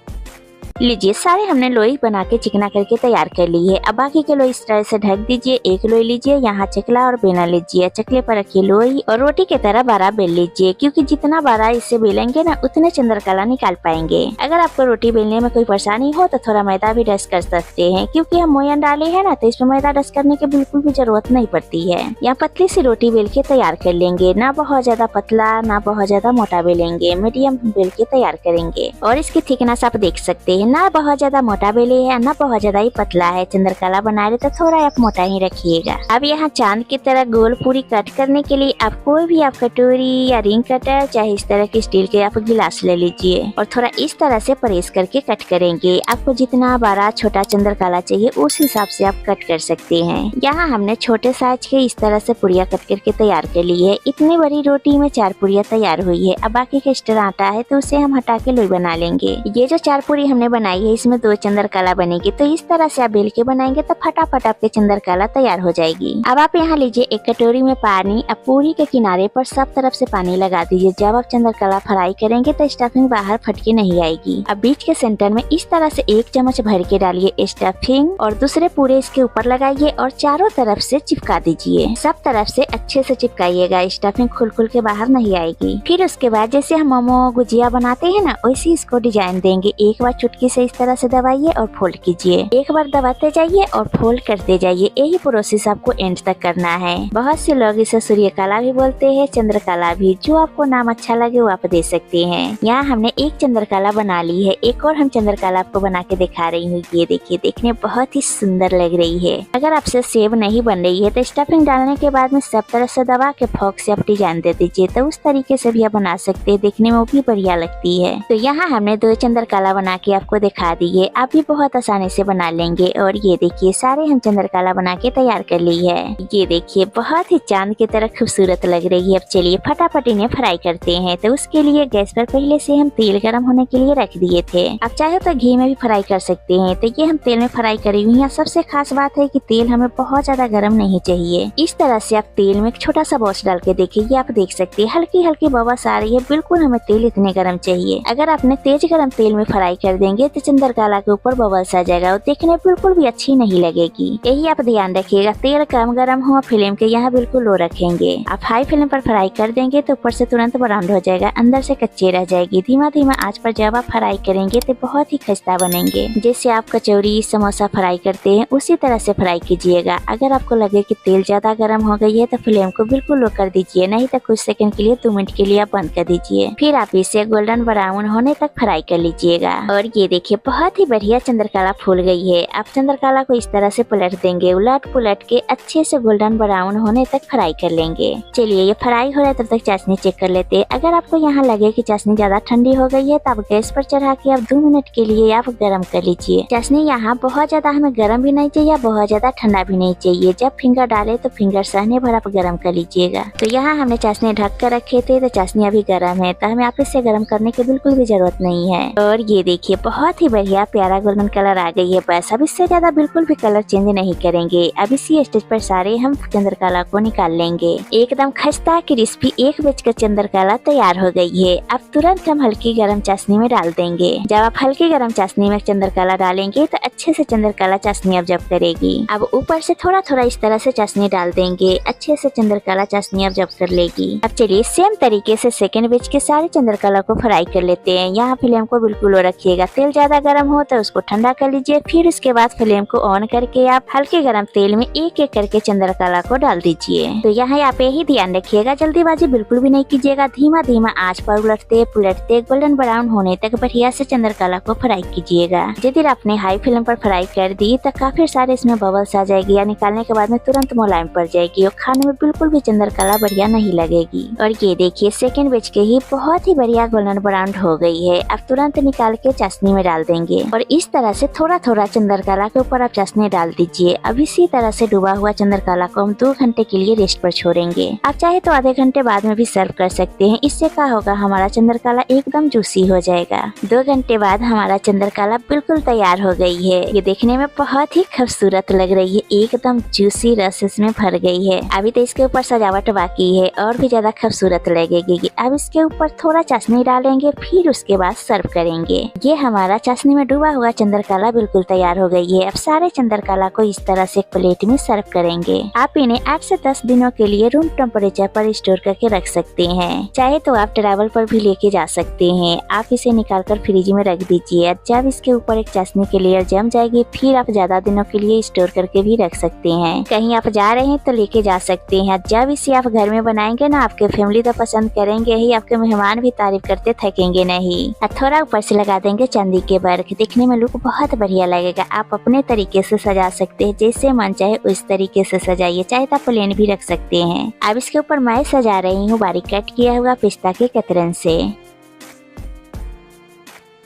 लीजिए सारे हमने लोई बना के चिकना करके तैयार कर ली है। अब बाकी के लोई इस तरह से ढक दीजिए। एक लोई लीजिए, यहाँ चकला और बेला लीजिए, चकले पर रखिए लोई और रोटी की तरह बारह बेल लीजिए, क्योंकि जितना बारह इससे बेलेंगे ना उतने चंद्रकला निकाल पाएंगे। अगर आपको रोटी बेलने में कोई परेशानी हो तो थोड़ा मैदा भी डस्ट कर सकते हैं, क्योंकि हम मोयन डाले हैं ना तो इसमें मैदा डस्ट करने की बिल्कुल भी जरूरत नहीं पड़ती है। यहाँ पतली सी रोटी बेल के तैयार कर लेंगे, ना बहुत ज्यादा पतला ना बहुत ज्यादा मोटा बेलेंगे, मीडियम बेल के तैयार करेंगे। और इसकी थिकनेस आप देख सकते हैं, ना बहुत ज्यादा मोटा बेले है ना बहुत ज्यादा ही पतला है। चंद्रकला बना रहे तो थोड़ा आप मोटा ही रखिएगा। अब यहाँ चांद की तरह गोल पूरी कट करने के लिए आप कोई भी आप कटोरी या रिंग कटर चाहे इस तरह के स्टील के आप गिलास ले लीजिए और थोड़ा इस तरह से प्रेस करके कट करेंगे। आपको जितना बड़ा छोटा चंद्रकला चाहिए उस हिसाब से आप कट कर सकते हैं। यहाँ हमने छोटे साइज के इस तरह से पुड़िया कट करके तैयार कर ली है। इतनी बड़ी रोटी में 4 पुड़िया तैयार हुई है। अब बाकी का एक्स्ट्रा आटा है तो उसे हम हटा के लोई बना लेंगे। ये जो 4 पूरी हमने बनाई है इसमें 2 चंद्रकला बनेगी। तो इस तरह से आप बेल के बनाएंगे तो फटाफट आपके चंद्रकला तैयार हो जाएगी। अब आप यहाँ लीजिए एक कटोरी में पानी। अब पूरी के किनारे पर सब तरफ से पानी लगा दीजिए। जब आप चंद्रकला फ्राई करेंगे तो स्टफिंग बाहर फटके नहीं आएगी। अब बीच के सेंटर में इस तरह से 1 चम्मच भर के डालिए स्टफिंग और दूसरे पूरे इसके ऊपर लगाइए और चारों तरफ से चिपका दीजिए। सब तरफ से अच्छे से चिपकाइएगा, स्टफिंग खुल खुल के बाहर नहीं आएगी। फिर उसके बाद जैसे हम मोमो गुजिया बनाते हैं ना, वैसे इसको डिजाइन देंगे। एक बार चुटकी से इस तरह से दबाइए और फोल्ड कीजिए। एक बार दबाते जाइए और फोल्ड करते जाइए। यही प्रोसेस आपको एंड तक करना है। बहुत से लोग इसे सूर्यकला भी बोलते हैं, चंद्रकला भी। जो आपको नाम अच्छा लगे वो आप दे सकते हैं। यहाँ हमने एक चंद्रकला बना ली है। एक और हम चंद्रकला आपको बना के दिखा रही हूँ। ये देखिए, देखने बहुत ही सुंदर लग रही है। अगर आपसे सेब नहीं बन रही है तो स्टफिंग डालने के बाद में सब तरह से दबा के फोक से आप डिजाइन दे दीजिए। तो उस तरीके से भी आप बना सकते हैं, देखने में वो भी बढ़िया लगती है। तो यहाँ हमने 2 चंद्रकला बना के आपको दिखा दी है। आप भी बहुत आसानी से बना लेंगे। और ये देखिए, सारे हम चंद्रकला बना के तैयार कर ली है। ये देखिए, बहुत ही चांद की तरह खूबसूरत लग रही है। अब चलिए फटाफट इन्हें फ्राई करते हैं। तो उसके लिए गैस पर पहले से हम तेल गर्म होने के लिए रख दिए थे। आप चाहे तो घी में भी फ्राई कर सकते हैं। तो ये हम तेल में फ्राई करी हुई है। सबसे खास बात है कि तेल हमें बहुत ज्यादा गर्म नहीं चाहिए। इस तरह से आप तेल में एक छोटा सा बॉस डाल के देखिए, ये आप देख सकते हैं हल्की हल्की बबल्स आ रही है। बिल्कुल हमें तेल इतने गर्म चाहिए। अगर आपने तेज गर्म तेल में फ्राई कर देंगे तो चंद्रकला के ऊपर बबल्स आ जाएगा और देखने बिल्कुल भी अच्छी नहीं लगेगी। यही आप ध्यान रखिएगा, तेल कम गर्म हो, फ्लेम के यहाँ बिल्कुल लो रखेंगे। आप हाई फ्लेम पर फ्राई कर देंगे तो ऊपर से तुरंत ब्राउन हो जाएगा, अंदर से कच्चे रह जाएगी। धीमा धीमा आंच पर जब आप फ्राई करेंगे तो बहुत ही खस्ता बनेंगे। जैसे आप कचौरी समोसा फ्राई करते हैं उसी तरह से फ्राई कीजिएगा। अगर आपको लगे कि तेल ज्यादा गर्म हो गई है तो फ्लेम को बिल्कुल लो कर दीजिए, नहीं तो कुछ सेकंड के लिए 2 मिनट के लिए आप बंद कर दीजिए। फिर आप इसे गोल्डन ब्राउन होने तक फ्राई कर लीजिएगा। और ये देखिए, बहुत ही बढ़िया चंद्रकला फूल गई है। आप चंद्रकला को इस तरह से पलट देंगे, उलट पुलट के अच्छे से गोल्डन ब्राउन होने तक फ्राई कर लेंगे। चलिए, ये फ्राई हो रहा है तब तक चाशनी चेक कर लेते हैं। अगर आपको यहाँ लगे कि चाशनी ज्यादा ठंडी हो गई है तो आप गैस पर चढ़ा के आप 2 मिनट के लिए आप गर्म कर लीजिए। चाशनी यहाँ बहुत ज्यादा हमें गर्म भी नहीं चाहिए, बहुत ज्यादा ठंडा भी नहीं चाहिए। जब फिंगर डाले तो फिंगर सहने भर आप गर्म कर लीजिएगा। तो यहाँ हमने चाशनी ढक कर रखे थे, तो चाशनी अभी गर्म है, तो हमें आप इसे गर्म करने की बिल्कुल भी जरूरत नहीं है। और ये देखिए, बहुत ही बढ़िया प्यारा गोल्डन कलर आ गई है। बस अब इससे ज्यादा बिल्कुल भी कलर चेंज नहीं करेंगे। अब इसी स्टेज पर सारे हम चंद्रकला को निकाल लेंगे। एकदम खस्ता क्रिस्पी 1 बैच का चंद्रकला तैयार हो गई है। अब तुरंत हम हल्की गरम चाशनी में डाल देंगे। जब आप हल्की गरम चाशनी में चंद्रकला डालेंगे तो अच्छे से चंद्रकला चाशनी ऑब्जर्व करेगी। अब ऊपर से थोड़ा थोड़ा इस तरह से चाशनी डाल देंगे, अच्छे से चंद्रकला चाशनी ऑब्जर्व कर लेगी। अब चलिए सेम तरीके से सेकंड बैच के सारे चंद्रकला को फ्राई कर लेते हैं। यहाँ फ्लेम को बिल्कुल लो रखिएगा। तेल ज्यादा गर्म हो तो उसको ठंडा कर लीजिए। फिर उसके बाद फ्लेम को ऑन करके आप हल्के गरम तेल में एक एक करके चंद्रकला को डाल दीजिए। तो यहाँ आप यही ध्यान रखिएगा, जल्दीबाजी बिल्कुल भी नहीं कीजिएगा। धीमा धीमा आंच पर उलटते पुलटते गोल्डन ब्राउन होने तक बढ़िया से चंद्रकला को फ्राई कीजिएगा। यदि आपने हाई फ्लेम पर फ्राई कर दी तो काफी सारे इसमें बबल्स आ जाएगी या निकालने के बाद में तुरंत मुलायम पड़ जाएगी और खाने में बिल्कुल भी चंद्रकला बढ़िया नहीं लगेगी। और ये देखिए, सेकंड बैच के ही बहुत ही बढ़िया गोल्डन ब्राउन हो गई है। अब तुरंत निकाल के चाशनी में डाल देंगे और इस तरह से थोड़ा थोड़ा चंद्रकला के ऊपर आप चाशनी डाल दीजिए। अब इसी तरह से डूबा हुआ चंद्रकला को हम 2 घंटे के लिए रेस्ट पर छोड़ेंगे। आप चाहे तो आधे घंटे बाद में भी सर्व कर सकते हैं। इससे क्या होगा, हमारा चंद्रकला एकदम जूसी हो जाएगा। 2 घंटे बाद हमारा चंद्रकला बिल्कुल तैयार हो गई है। ये देखने में बहुत ही खूबसूरत लग रही है, एकदम जूसी रस इसमें भर गई है। अभी तो इसके ऊपर सजावट बाकी है और भी ज्यादा खूबसूरत लगेगी। अब इसके ऊपर थोड़ा चाशनी डालेंगे, फिर उसके बाद सर्व करेंगे। ये हमारा चाशनी में डूबा हुआ चंद्रकला बिल्कुल तैयार हो गई है। अब सारे चंद्रकला को इस तरह से एक प्लेट में सर्व करेंगे। आप इन्हें 8 से 10 दिनों के लिए रूम टेम्परेचर पर स्टोर करके रख सकते हैं। चाहे तो आप ट्रैवल पर भी लेके जा सकते हैं। आप इसे निकाल कर फ्रिज में रख दीजिए। जब इसके ऊपर एक चाशनी की लेयर जम जाएगी फिर आप ज्यादा दिनों के लिए स्टोर करके भी रख सकते हैं। कहीं आप जा रहे हैं तो लेके जा सकते हैं। जब इसे आप घर में बनाएंगे ना, आपके फैमिली तो पसंद करेंगे ही, आपके मेहमान भी तारीफ करते थकेंगे नहीं। थोड़ा ऊपर से लगा देंगे चांदी के वर्क, देखने में लुक बहुत बढ़िया लगेगा। आप अपने तरीके से सजा सकते हैं, जैसे मन चाहे उस तरीके से सजाइए। चाहे तो प्लेन भी रख सकते हैं। अब इसके ऊपर मैं सजा रही हूँ बारीक कट किया हुआ पिस्ता के कतरन से।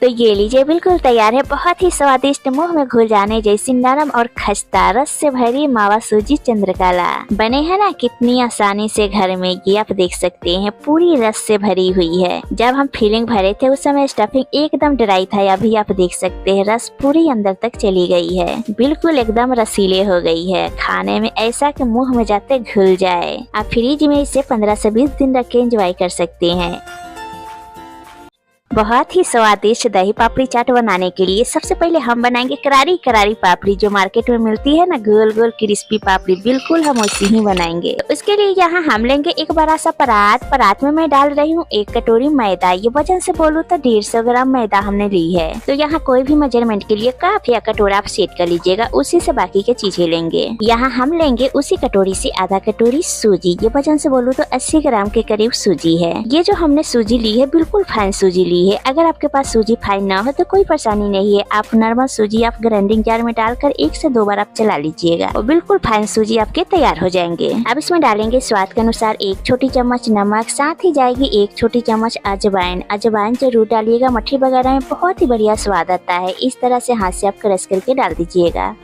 तो ये लीजिए बिल्कुल तैयार है बहुत ही स्वादिष्ट मुंह में घुल जाने जैसी नरम और खस्ता रस से भरी मावा सूजी चंद्रकला। बने हैं ना कितनी आसानी से घर में, ये आप देख सकते हैं पूरी रस से भरी हुई है। जब हम फिलिंग भरे थे उस समय स्टफिंग एकदम ड्राई था, अभी आप देख सकते हैं रस पूरी अंदर तक चली गई है, बिल्कुल एकदम रसीले हो गई है। खाने में ऐसा कि मुंह में जाते घुल जाए। आप फ्रिज में इसे 15 से 20 दिन रख के एंजॉय कर सकते हैं। बहुत ही स्वादिष्ट दही पापड़ी चाट बनाने के लिए सबसे पहले हम बनाएंगे करारी करारी पापड़ी, जो मार्केट में मिलती है ना गोल गोल क्रिस्पी पापड़ी, बिल्कुल हम वैसी ही बनाएंगे। तो उसके लिए यहाँ हम लेंगे एक बड़ा सा परात में मैं डाल रही हूँ 1 कटोरी मैदा। ये वजन से बोलूँ तो 150 ग्राम मैदा हमने ली है। तो यहाँ कोई भी मेजरमेंट के लिए कप या कटोरा आप सेट कर लीजिएगा, उसी से बाकी के चीजें लेंगे। यहाँ हम लेंगे उसी कटोरी से आधा कटोरी सूजी। ये वजन से बोलूँ तो 80 ग्राम के करीब सूजी है। ये जो हमने सूजी ली है बिल्कुल फाइन सूजी ली है। अगर आपके पास सूजी फाइन ना हो तो कोई परेशानी नहीं है, आप नॉर्मल सूजी आप ग्राइंडिंग जार में डालकर 1 से 2 बार आप चला लीजिएगा और बिल्कुल फाइन सूजी आपके तैयार हो जाएंगे। अब इसमें डालेंगे स्वाद के अनुसार 1 छोटी चम्मच नमक, साथ ही जाएगी 1 छोटी चम्मच अजवाइन। अजवाइन जरूर डालिएगा, मट्ठी वगैरह में बहुत ही बढ़िया स्वाद आता है। इस तरह से हाथ से आप क्रश करके डाल दीजिएगा।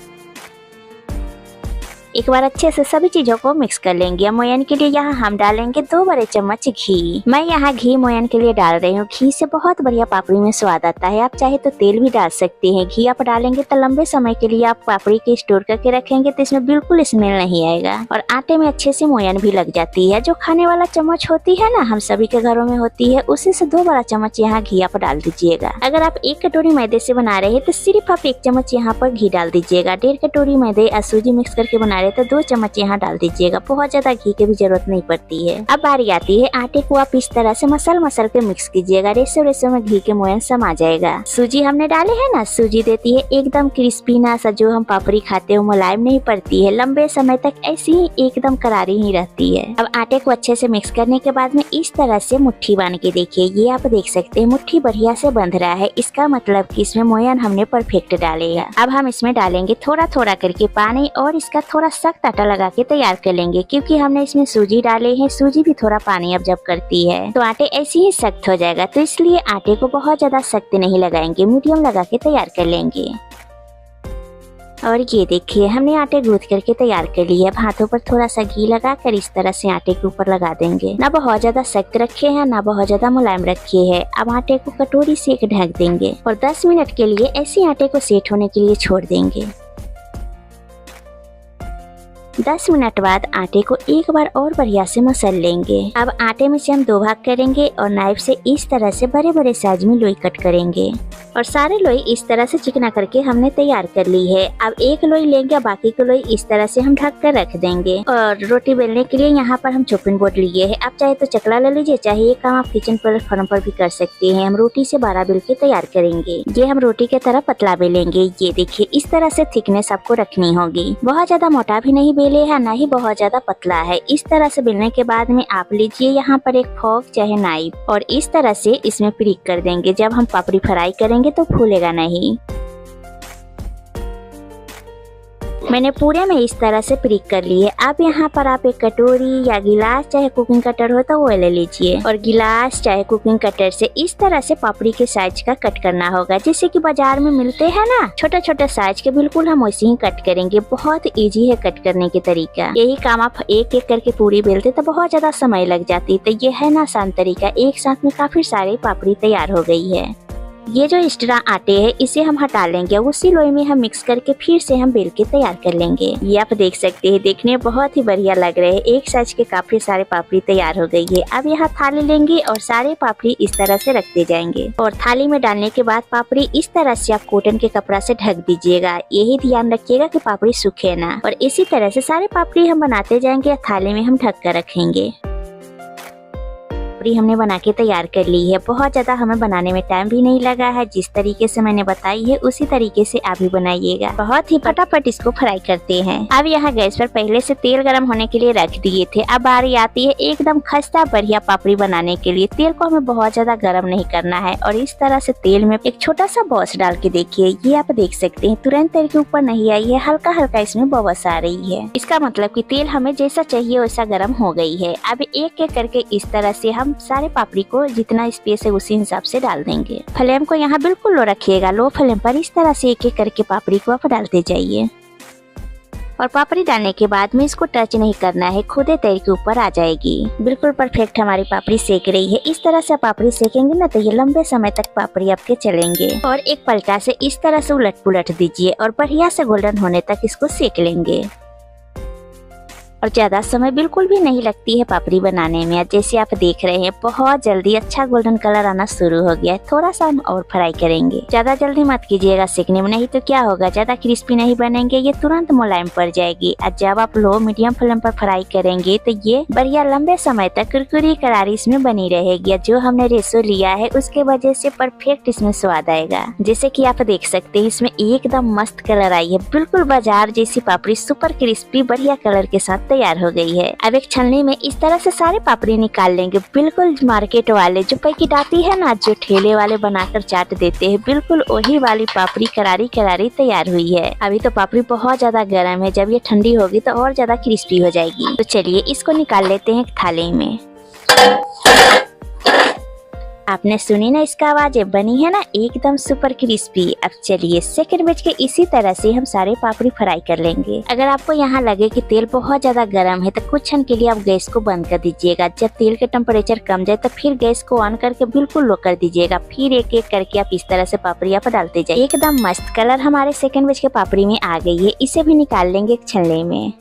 एक बार अच्छे से सभी चीजों को मिक्स कर लेंगे। मोयन के लिए यहाँ हम डालेंगे 2 बड़े चम्मच घी। मैं यहाँ घी मोयन के लिए डाल रही हूँ। घी से बहुत बढ़िया पापड़ी में स्वाद आता है। आप चाहे तो तेल भी डाल सकते हैं। घी आप डालेंगे तो लंबे समय के लिए आप पापड़ी के स्टोर करके रखेंगे तो इसमें बिल्कुल स्मेल नहीं आएगा और आटे में अच्छे से मोयन भी लग जाती है। जो खाने वाला चम्मच होती है ना, हम सभी के घरों में होती है, उसी से 2 बड़ा चम्मच यहाँ घी आप डाल दीजिएगा। अगर आप 1 कटोरी मैदे से बना रहे हैं तो सिर्फ आप 1 चम्मच यहाँ पर घी डाल दीजिएगा। 1.5 कटोरी मैदे और सूजी मिक्स करके बना रहे तो 2 चम्मच यहाँ डाल दीजिएगा। बहुत ज्यादा घी की भी जरूरत नहीं पड़ती है। अब बारी आती है आटे को आप इस तरह से मसल के मिक्स कीजिएगा। रेसो में घी के मोयन समा जाएगा। सूजी हमने डाले है ना, सूजी देती है एकदम क्रिस्पी ना सा, जो हम पापड़ी खाते हैं मुलायम नहीं पड़ती है, लंबे समय तक ऐसी ही एकदम करारी ही रहती है। अब आटे को अच्छे से मिक्स करने के बाद में इस तरह से मुट्ठी बांध के देखिए, ये आप देख सकते हैं मुट्ठी बढ़िया से बंध रहा है। इसका मतलब कि इसमें मोयन हमने परफेक्ट डालेगा। अब हम इसमें डालेंगे थोड़ा थोड़ा करके पानी और इसका थोड़ा सख्त आटा लगा के तैयार कर लेंगे, क्योंकि हमने इसमें सूजी डाले हैं। सूजी भी थोड़ा पानी अब जब करती है तो आटे ऐसे ही सख्त हो जाएगा, तो इसलिए आटे को बहुत ज्यादा सख्त नहीं लगाएंगे, मीडियम लगा के तैयार कर लेंगे। और ये देखिए हमने आटे गूंथ करके तैयार कर लिया। अब हाथों पर थोड़ा सा घी लगाकर इस तरह से आटे के ऊपर लगा देंगे। ना बहुत ज्यादा सख्त रखे हैं ना बहुत ज्यादा मुलायम रखे हैं। अब आटे को कटोरी से ढक देंगे और 10 मिनट के लिए ऐसे आटे को सेट होने के लिए छोड़ देंगे। 10 मिनट बाद आटे को एक बार और बढ़िया से मसल लेंगे। अब आटे में से हम 2 भाग करेंगे और नाइफ से इस तरह से बड़े बड़े साइज में लोई कट करेंगे और सारे लोई इस तरह से चिकना करके हमने तैयार कर ली है। अब एक लोई लेंगे, बाकी की लोई इस तरह से हम ढक कर रख देंगे। और रोटी बेलने के लिए यहाँ पर हम चॉपिंग बोर्ड लिए है। आप चाहे तो चकला ले लीजिए, चाहे ये काम आप किचन प्लेटफॉर्म पर भी कर सकते हैं। हम रोटी से 12 बेल के तैयार करेंगे। ये हम रोटी की तरह पतला बेलेंगे। ये देखिए इस तरह से थिकनेस आपको रखनी होगी। बहुत ज्यादा मोटा भी नहीं बेले है, ना ही बहुत ज्यादा पतला है। इस तरह से बेलने के बाद में आप लीजिए यहाँ पर एक फोक चाहे नाइफ और इस तरह से इसमें प्रिक कर देंगे। जब हम पापड़ी फ्राई करेंगे तो फूलेगा नहीं। मैंने पूरे में इस तरह से प्रिक कर लिए। अब यहाँ पर आप एक कटोरी या गिलास चाहे कुकिंग कटर हो तो वो ले लीजिए और गिलास चाहे कुकिंग कटर से इस तरह से पापड़ी के साइज का कट करना होगा, जैसे कि बाजार में मिलते हैं ना छोटे छोटे साइज के, बिल्कुल हम वैसे ही कट करेंगे। बहुत इजी है कट करने के तरीका। यही काम आप एक एक करके पूरी बेलते तो बहुत ज्यादा समय लग जाती, तो ये है ना आसान तरीका। एक साथ में काफी सारी पापड़ी तैयार हो गई है। ये जो एक्स्ट्रा आटे है इसे हम हटा लेंगे, उसी लोई में हम मिक्स करके फिर से हम बेल के तैयार कर लेंगे। ये आप देख सकते हैं, देखने में बहुत ही बढ़िया लग रहे हैं। एक साइज के काफी सारे पापड़ी तैयार हो गई है। अब यहाँ थाली लेंगे और सारे पापड़ी इस तरह से रखते जाएंगे और थाली में डालने के बाद पापड़ी इस तरह से आप कॉटन के कपड़ा से ढक दीजिएगा। यही ध्यान रखिएगा कि पापड़ी सूखे ना। और इसी तरह से सारे पापड़ी हम बनाते जाएंगे। थाली में हम ढक कर रखेंगे। पापड़ी हमने बना के तैयार कर ली है। बहुत ज्यादा हमें बनाने में टाइम भी नहीं लगा है। जिस तरीके से मैंने बताई है उसी तरीके से आप भी बनाइएगा। बहुत ही फटाफट इसको फ्राई करते हैं। अब यहाँ गैस पर पहले से तेल गरम होने के लिए रख दिए थे। अब बारी आती है एकदम खस्ता बढ़िया पापड़ी बनाने के लिए। तेल को हमें बहुत ज्यादा गर्म नहीं करना है और इस तरह से तेल में एक छोटा सा बॉस डाल के देखिए। ये आप देख सकते हैं तुरंत तेल के ऊपर नहीं आई है, हल्का हल्का इसमें बॉस आ रही है। इसका मतलब कि तेल हमें जैसा चाहिए वैसा गर्म हो गई है। अब एक एक करके इस तरह से हम हम सारे पापड़ी को जितना स्पेस है उसी हिसाब से डाल देंगे। फ्लेम को यहाँ बिल्कुल लो रखिएगा, लो फ्लेम पर इस तरह से एक एक करके पापड़ी को आप डालते जाइए। और पापड़ी डालने के बाद में इसको टच नहीं करना है, खुद ही तेल के ऊपर आ जाएगी। बिल्कुल परफेक्ट हमारी पापड़ी सेक रही है। इस तरह से आप पापड़ी सेकेंगे ना तो ये लंबे समय तक पापड़ी आपके चलेंगे। और एक पलटा से इस तरह से उलट पुलट दीजिए और बढ़िया से गोल्डन होने तक इसको सेक लेंगे। और ज्यादा समय बिल्कुल भी नहीं लगती है पापड़ी बनाने में। जैसे आप देख रहे हैं बहुत जल्दी अच्छा गोल्डन कलर आना शुरू हो गया है। थोड़ा सा हम और फ्राई करेंगे, ज्यादा जल्दी मत कीजिएगा सेकने में, नहीं तो क्या होगा ज्यादा क्रिस्पी नहीं बनेंगे, ये तुरंत मुलायम पड़ जाएगी। और जब आप लो मीडियम फ्लेम पर फ्राई करेंगे तो ये बढ़िया लंबे समय तक कुरकुरी करारी इसमें बनी रहेगी। जो हमने रेशो लिया है उसके वजह से परफेक्ट इसमें स्वाद आएगा। जैसे कि आप देख सकते हैं इसमें एकदम मस्त कलर आई है, बिल्कुल बाजार जैसी पापड़ी सुपर क्रिस्पी बढ़िया कलर के साथ तैयार हो गई है। अब एक छलनी में इस तरह से सारे पापड़ी निकाल लेंगे। बिल्कुल मार्केट वाले जो पैकेट आती है ना, जो ठेले वाले बनाकर चाट देते हैं, बिल्कुल वही वाली पापड़ी करारी करारी तैयार हुई है। अभी तो पापड़ी बहुत ज्यादा गर्म है, जब ये ठंडी होगी तो और ज्यादा क्रिस्पी हो जाएगी। तो चलिए इसको निकाल लेते हैं एक थाली में। आपने सुनी ना इसका आवाज, बनी है ना एकदम सुपर क्रिस्पी। अब चलिए सेकंड बैच के इसी तरह से हम सारे पापड़ी फ्राई कर लेंगे। अगर आपको यहाँ लगे कि तेल बहुत ज्यादा गर्म है तो कुछ क्षण के लिए आप गैस को बंद कर दीजिएगा। जब तेल का टेम्परेचर कम जाए तो फिर गैस को ऑन करके बिल्कुल लो कर दीजिएगा। फिर एक एक करके आप इस तरह से पापड़ी आप डालते जाइए। एकदम मस्त कलर हमारे सेकंड बैच के पापड़ी में आ गई है। इसे भी निकाल लेंगे एक छलनी में।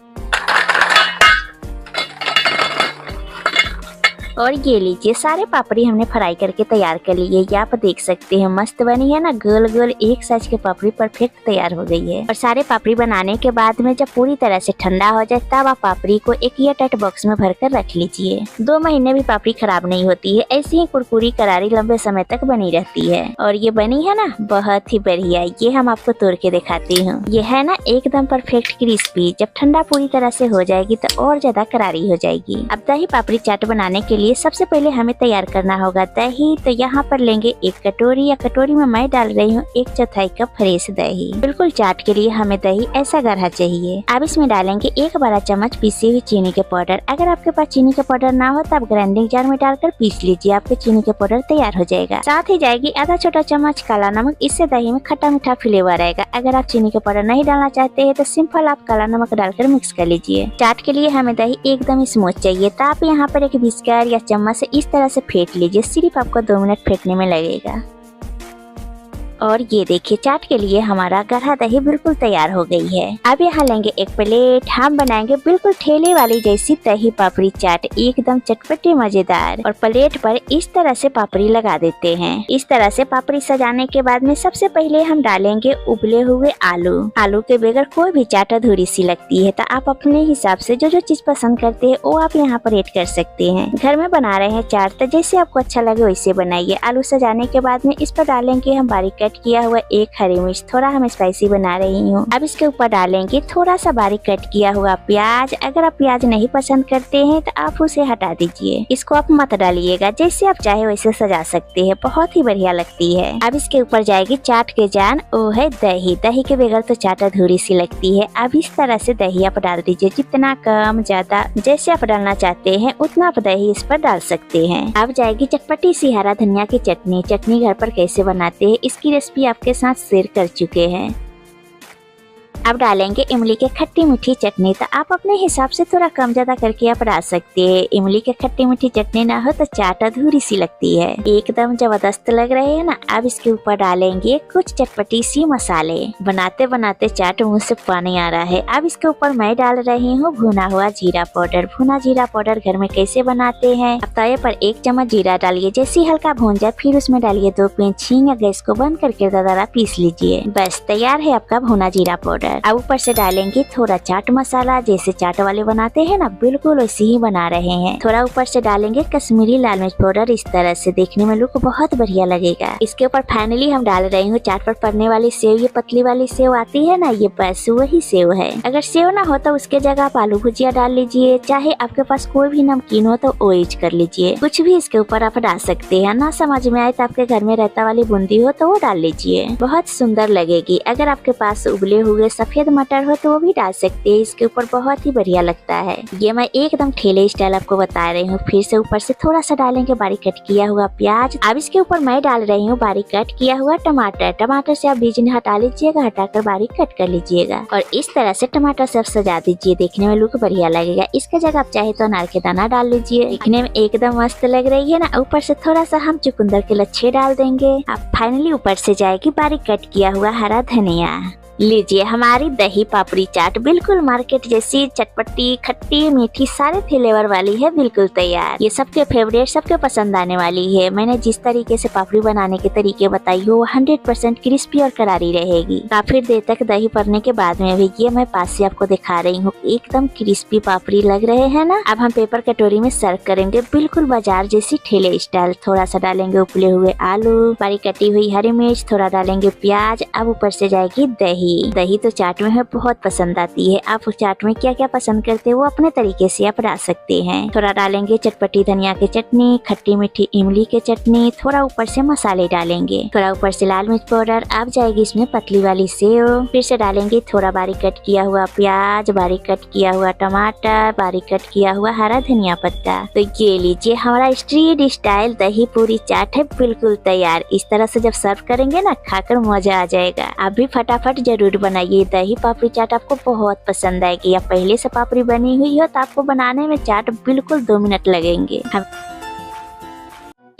और ये लीजिए सारे पापड़ी हमने फ्राई करके तैयार कर ली है। ये आप देख सकते हैं मस्त बनी है ना, गोल गोल एक साइज के पापड़ी परफेक्ट तैयार हो गई है। और सारे पापड़ी बनाने के बाद में जब पूरी तरह से ठंडा हो जाए तब आप पापड़ी को एक एयरटाइट बॉक्स में भरकर रख लीजिए। 2 महीने भी पापड़ी खराब नहीं होती है, ऐसी ही कुरकुरी करारी लंबे समय तक बनी रहती है। और ये बनी है ना बहुत ही बढ़िया। ये हम आपको तोड़ के दिखाती हूँ। ये है ना एकदम परफेक्ट क्रिस्पी। जब ठंडा पूरी तरह से हो जाएगी तो और ज्यादा करारी हो जाएगी। अब दही पापड़ी चाट बनाने के लिए सबसे पहले हमें तैयार करना होगा दही। तो यहाँ पर लेंगे एक कटोरी, या कटोरी में मैं डाल रही हूँ 1/4 कप फ्रेश दही। बिल्कुल चाट के लिए हमें दही ऐसा गाढ़ा चाहिए। अब इसमें डालेंगे 1 बड़ा चम्मच पीसी हुई चीनी के पाउडर। अगर आपके पास चीनी का पाउडर ना हो तो आप ग्राइंडिंग जार में डालकर पीस लीजिए, आपके चीनी का पाउडर तैयार हो जाएगा। साथ ही जाएगी आधा छोटा चम्मच काला नमक, इससे दही में खट्टा मीठा फ्लेवर आएगा। अगर आप चीनी का पाउडर नहीं डालना चाहते हैं तो सिंपल आप काला नमक डालकर मिक्स कर लीजिए। चाट के लिए हमें दही एकदम स्मूथ चाहिए, तो आप यहाँ पर एक विस्कर या चम्मच से इस तरह से फेंट लीजिए। सिर्फ आपको 2 मिनट फेंटने में लगेगा। और ये देखिए चाट के लिए हमारा गाढ़ा दही बिल्कुल तैयार हो गई है। अब यहाँ लेंगे एक प्लेट। हम बनाएंगे बिल्कुल ठेले वाली जैसी दही पापड़ी चाट, एकदम चटपटी मजेदार। और प्लेट पर इस तरह से पापड़ी लगा देते हैं। इस तरह से पापड़ी सजाने के बाद में सबसे पहले हम डालेंगे उबले हुए आलू। आलू के बगैर कोई भी चाट अधूरी सी लगती है, तो आप अपने हिसाब से जो जो चीज पसंद करते हैं वो आप यहाँ पर ऐड कर सकते हैं। घर में बना रहे हैं चाट तो जैसे आपको अच्छा लगे वैसे बनाइए। आलू सजाने के बाद में इस पर डालेंगे हम बारीक किया हुआ 1 हरी मिर्च, थोड़ा हम स्पाइसी बना रही हूँ। अब इसके ऊपर डालेंगे थोड़ा सा बारीक कट किया हुआ प्याज। अगर आप प्याज नहीं पसंद करते हैं तो आप उसे हटा दीजिए, इसको आप मत डालिएगा, जैसे आप चाहे वैसे सजा सकते हैं, बहुत ही बढ़िया लगती है। अब इसके ऊपर जाएगी चाट के जान, वो है दही। दही के बगैर तो चाट अधूरी सी लगती है। अब इस तरह से दही आप डाल दीजिए, जितना कम ज्यादा जैसे आप डालना चाहते हैं उतना आप दही इस पर डाल सकते हैं। अब जाएगी चटपटी सी हरा धनिया की चटनी। चटनी घर पर कैसे बनाते हैं इसकी रेसिपी आपके साथ शेयर कर चुके हैं। अब डालेंगे इमली के खट्टी मीठी चटनी। तो आप अपने हिसाब से थोड़ा कम ज्यादा करके आप डाल सकते हैं। इमली के खट्टी मीठी चटनी ना हो तो चाट अधूरी सी लगती है। एकदम जबरदस्त लग रहे हैं ना। अब इसके ऊपर डालेंगे कुछ चटपटी सी मसाले। बनाते बनाते चाट मुंह से पानी आ रहा है। अब इसके ऊपर मैं डाल रही हूँ भुना हुआ जीरा पाउडर। भुना जीरा पाउडर घर में कैसे बनाते हैं, अब तवे पर 1 चम्मच जीरा डालिए। जैसे हल्का भून जाए फिर उसमें डालिए 2 पिंच हींग। गैस को बंद करके दरदरा पीस लीजिए। बस तैयार है आपका भुना जीरा पाउडर। अब ऊपर से डालेंगे थोड़ा चाट मसाला, जैसे चाट वाले बनाते हैं ना बिल्कुल वैसे ही बना रहे हैं। थोड़ा ऊपर से डालेंगे कश्मीरी लाल मिर्च पाउडर। इस तरह से देखने में लुक बहुत बढ़िया लगेगा। इसके ऊपर फाइनली हम डाल रही हूँ चाट पर पड़ने वाली सेव। ये पतली वाली सेव आती है ना, ये बस वही सेव है। अगर सेव ना हो तो उसके जगह आप आलू भुजिया डाल लीजिए। चाहे आपके पास कोई भी नमकीन हो तो वो यूज कर लीजिए। कुछ भी इसके ऊपर आप डाल सकते हैं। ना समझ में आए तो आपके घर में रहता वाली बूंदी हो तो वो डाल लीजिए, बहुत सुंदर लगेगी। अगर आपके पास उबले हुए सफेद मटर हो तो वो भी डाल सकते हैं, इसके ऊपर बहुत ही बढ़िया लगता है। ये मैं एकदम ठेले स्टाइल आपको बता रही हूँ। फिर से ऊपर से थोड़ा सा डालेंगे बारीक कट किया हुआ प्याज। अब इसके ऊपर मैं डाल रही हूँ बारीक कट किया हुआ टमाटर। टमाटर से आप बीज हटा लीजिएगा, हटाकर बारीक कट कर लीजिएगा और इस तरह से टमाटर सब सजा दीजिए, देखने में लुक बढ़िया लगेगा। इसके जगह आप चाहे तो अनार के दाना डाल लीजिए, दिखने में एकदम मस्त लग रही है ना। ऊपर से थोड़ा सा हम चुकंदर के लच्छे डाल देंगे। अब फाइनली ऊपर से जाएगी बारीक कट किया हुआ हरा धनिया। लीजिए हमारी दही पापड़ी चाट बिल्कुल मार्केट जैसी चटपटी खट्टी मीठी सारे फ्लेवर वाली है, बिल्कुल तैयार। ये सबके फेवरेट, सबके पसंद आने वाली है। मैंने जिस तरीके से पापड़ी बनाने के तरीके बताई हो वो 100% क्रिस्पी और करारी रहेगी। काफी देर तक दही पड़ने के बाद में भी ये मैं पास से आपको दिखा रही हूँ, एकदम क्रिस्पी पापड़ी लग रहे हैं ना। अब हम पेपर कटोरी में सर्व करेंगे बिल्कुल बाजार जैसी ठेले स्टाइल। थोड़ा सा डालेंगे उबले हुए आलू, बारीक कटी हुई हरी मिर्च, थोड़ा डालेंगे प्याज। अब ऊपर से जाएगी दही। दही तो चाट में है बहुत पसंद आती है। आप चाट में क्या क्या पसंद करते हैं वो अपने तरीके से आप डाल सकते हैं। थोड़ा डालेंगे चटपटी धनिया की चटनी, खट्टी मीठी इमली की चटनी, थोड़ा ऊपर से मसाले डालेंगे, थोड़ा ऊपर से लाल मिर्च पाउडर। अब जाएगी इसमें पतली वाली सेव। फिर से डालेंगे थोड़ा बारीक कट किया हुआ प्याज, बारीक कट किया हुआ टमाटर, बारीक कट किया हुआ हरा धनिया पत्ता। तो ये लीजिए हमारा स्ट्रीट स्टाइल दही पूरी चाट है बिल्कुल तैयार। इस तरह से जब सर्व करेंगे ना खाकर मजा आ जाएगा। आप भी फटाफट जरूर बनाइए। दही पापड़ी चाट आपको बहुत पसंद आएगी। या पहले से पापड़ी बनी हुई हो तो आपको बनाने में चाट बिल्कुल 2 मिनट लगेंगे।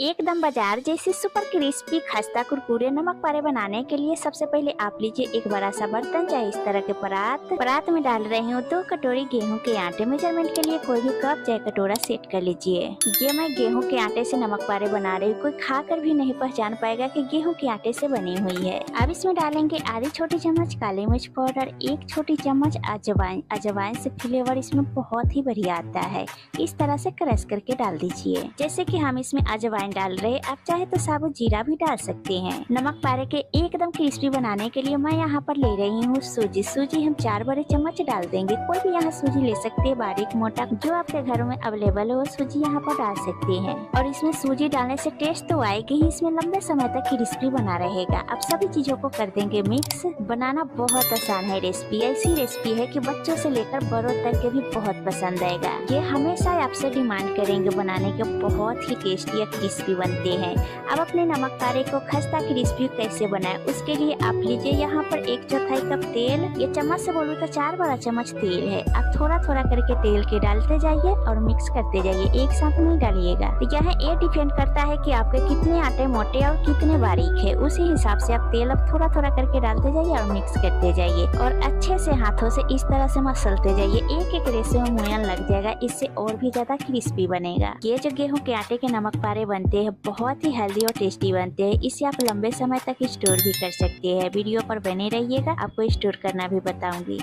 एकदम बाजार जैसे सुपर क्रिस्पी खस्ता कुरकुरे नमक पारे बनाने के लिए सबसे पहले आप लीजिए एक बड़ा सा बर्तन, चाहे इस तरह के परात में डाल रही हूँ 2 कटोरी गेहूं के आटे। मेजरमेंट के लिए कोई भी कप चाहे कटोरा सेट कर लीजिए। ये मैं गेहूं के आटे से नमक पारे बना रही हूँ, कोई खाकर भी नहीं पहचान पाएगा कि गेहूं के आटे से बनी हुई है। अब इसमें डालेंगे आधी छोटी चम्मच काली मिर्च पाउडर, 1 छोटी चम्मच अजवाइन। अजवाइन से फ्लेवर इसमें बहुत ही बढ़िया आता है। इस तरह से क्रश करके डाल दीजिए। जैसे कि हम इसमें अजवाइन डाल रहे, आप चाहे तो साबुत जीरा भी डाल सकते हैं। नमक पारे के एकदम क्रिस्पी बनाने के लिए मैं यहाँ पर ले रही हूँ सूजी। सूजी हम 4 बड़े चम्मच डाल देंगे। कोई भी यहाँ सूजी ले सकते हैं, बारीक मोटा जो आपके घरों में अवेलेबल हो सूजी यहाँ पर डाल सकते हैं। और इसमें सूजी डालने से टेस्ट तो आएगी ही, इसमें लंबे समय तक क्रिस्पी बना रहेगा। अब सभी चीजों को कर देंगे मिक्स। बनाना बहुत आसान है रेसिपी, ऐसी रेसिपी है कि बच्चों से लेकर बड़ों तक के भी बहुत पसंद आएगा। ये हमेशा आपसे डिमांड करेंगे बनाने के, बहुत ही टेस्टी और क्रिस्पी बनते हैं। अब अपने नमक पारे को खस्ता क्रिस्पी कैसे बनाए उसके लिए आप लीजिए यहाँ पर 1/4 कप तेल। ये चम्मच से बोलूँ तो 4 बड़ा चम्मच तेल है। आप थोड़ा थोड़ा करके तेल के डालते जाइए और मिक्स करते जाइए, एक साथ नहीं डालिएगा। तो यह ये डिपेंड करता है कि आपके कितने आटे मोटे और कितने बारीक है, उसी हिसाब से आप तेल अब थोड़ा थोड़ा करके डालते जाइए और मिक्स करते जाइए और अच्छे से हाथों से इस तरह से मसलते जाइए। एक एक रेशे में मुयन लग जाएगा, इससे और भी ज्यादा क्रिस्पी बनेगा। ये जो गेहूं के आटे के नमक पारे बनते हैं बहुत ही हेल्दी और टेस्टी बनते हैं। इसे आप लंबे समय तक स्टोर भी कर सकते हैं। वीडियो पर बने रहिएगा, आपको स्टोर करना भी बताऊंगी।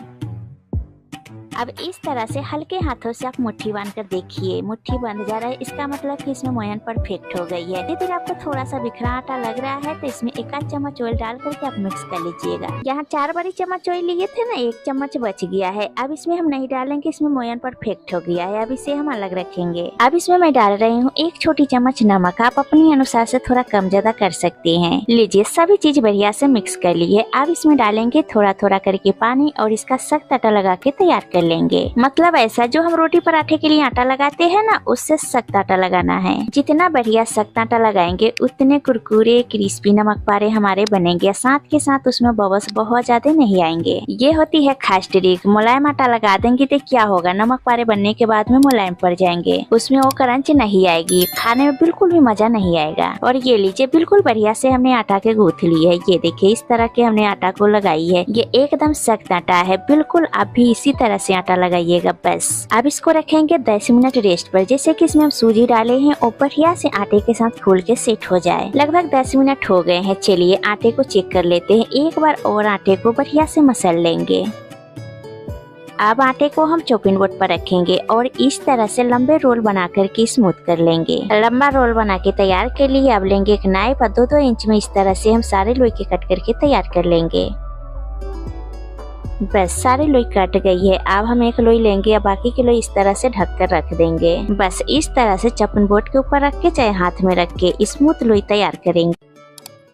अब इस तरह से हल्के हाथों से आप मुट्ठी बांध कर देखिए, मुट्ठी बंध जा रहा है, इसका मतलब कि इसमें मोयन परफेक्ट हो गई है। यदि आपको थोड़ा सा बिखरा आटा लग रहा है तो इसमें 1 चम्मच ऑयल डाल करके आप मिक्स कर लीजिएगा। यहाँ 4 बड़ी चम्मच ऑयल लिए थे ना, 1 चम्मच बच गया है। अब इसमें हम नहीं डालेंगे, इसमें मोयन परफेक्ट हो गया है। अब इसे हम अलग रखेंगे। अब इसमें मैं डाल रही हूँ 1 छोटी चम्मच नमक, आप अपने अनुसार से थोड़ा कम ज्यादा कर सकते हैं। लीजिए सभी चीज बढ़िया से मिक्स कर लिए। अब इसमें डालेंगे थोड़ा थोड़ा करके पानी और इसका सख्त आटा लगा के तैयार कर लेंगे। मतलब ऐसा जो हम रोटी पराठे के लिए आटा लगाते हैं ना, उससे सख्त आटा लगाना है। जितना बढ़िया सख्त आटा लगाएंगे उतने कुरकुरे क्रिस्पी नमक पारे हमारे बनेंगे। साथ के साथ उसमें बबल्स बहुत ज्यादा नहीं आएंगे। ये होती है खास ट्रिक। मुलायम आटा लगा देंगे तो क्या होगा, नमक पारे बनने के बाद में मुलायम पड़ जाएंगे, उसमें वो क्रंच नहीं आएगी, खाने में बिल्कुल भी मजा नहीं आएगा। और ये लीजिए बिल्कुल बढ़िया से हमने आटा के गूंथ ली है। ये देखिए इस तरह के हमने आटा को लगाई है। ये एकदम सख्त आटा है बिल्कुल। आप भी इसी तरह से आटा लगाइएगा बस। अब इसको रखेंगे 10 मिनट रेस्ट पर। जैसे कि इसमें हम सूजी डाले हैं और बढ़िया से आटे के साथ फूल के सेट हो जाए। लगभग 10 मिनट हो गए हैं। चलिए आटे को चेक कर लेते हैं। एक बार और आटे को बढ़िया से मसल लेंगे। अब आटे को हम चॉपिंग बोर्ड पर रखेंगे और इस तरह से लंबे रोल बना करके स्मूथ कर लेंगे। लंबा रोल बना के तैयार कर लिए। अब लेंगे एक नाइफ और 2-2 इंच में इस तरह से हम सारे लोई के कट करके तैयार कर लेंगे। बस सारे लोई कट गई है। अब हम एक लोई लेंगे और बाकी की लोई इस तरह से ढक कर रख देंगे। बस इस तरह से चॉपिंग बोर्ड के ऊपर रख के चाहे हाथ में रख के स्मूथ लोई तैयार करेंगे।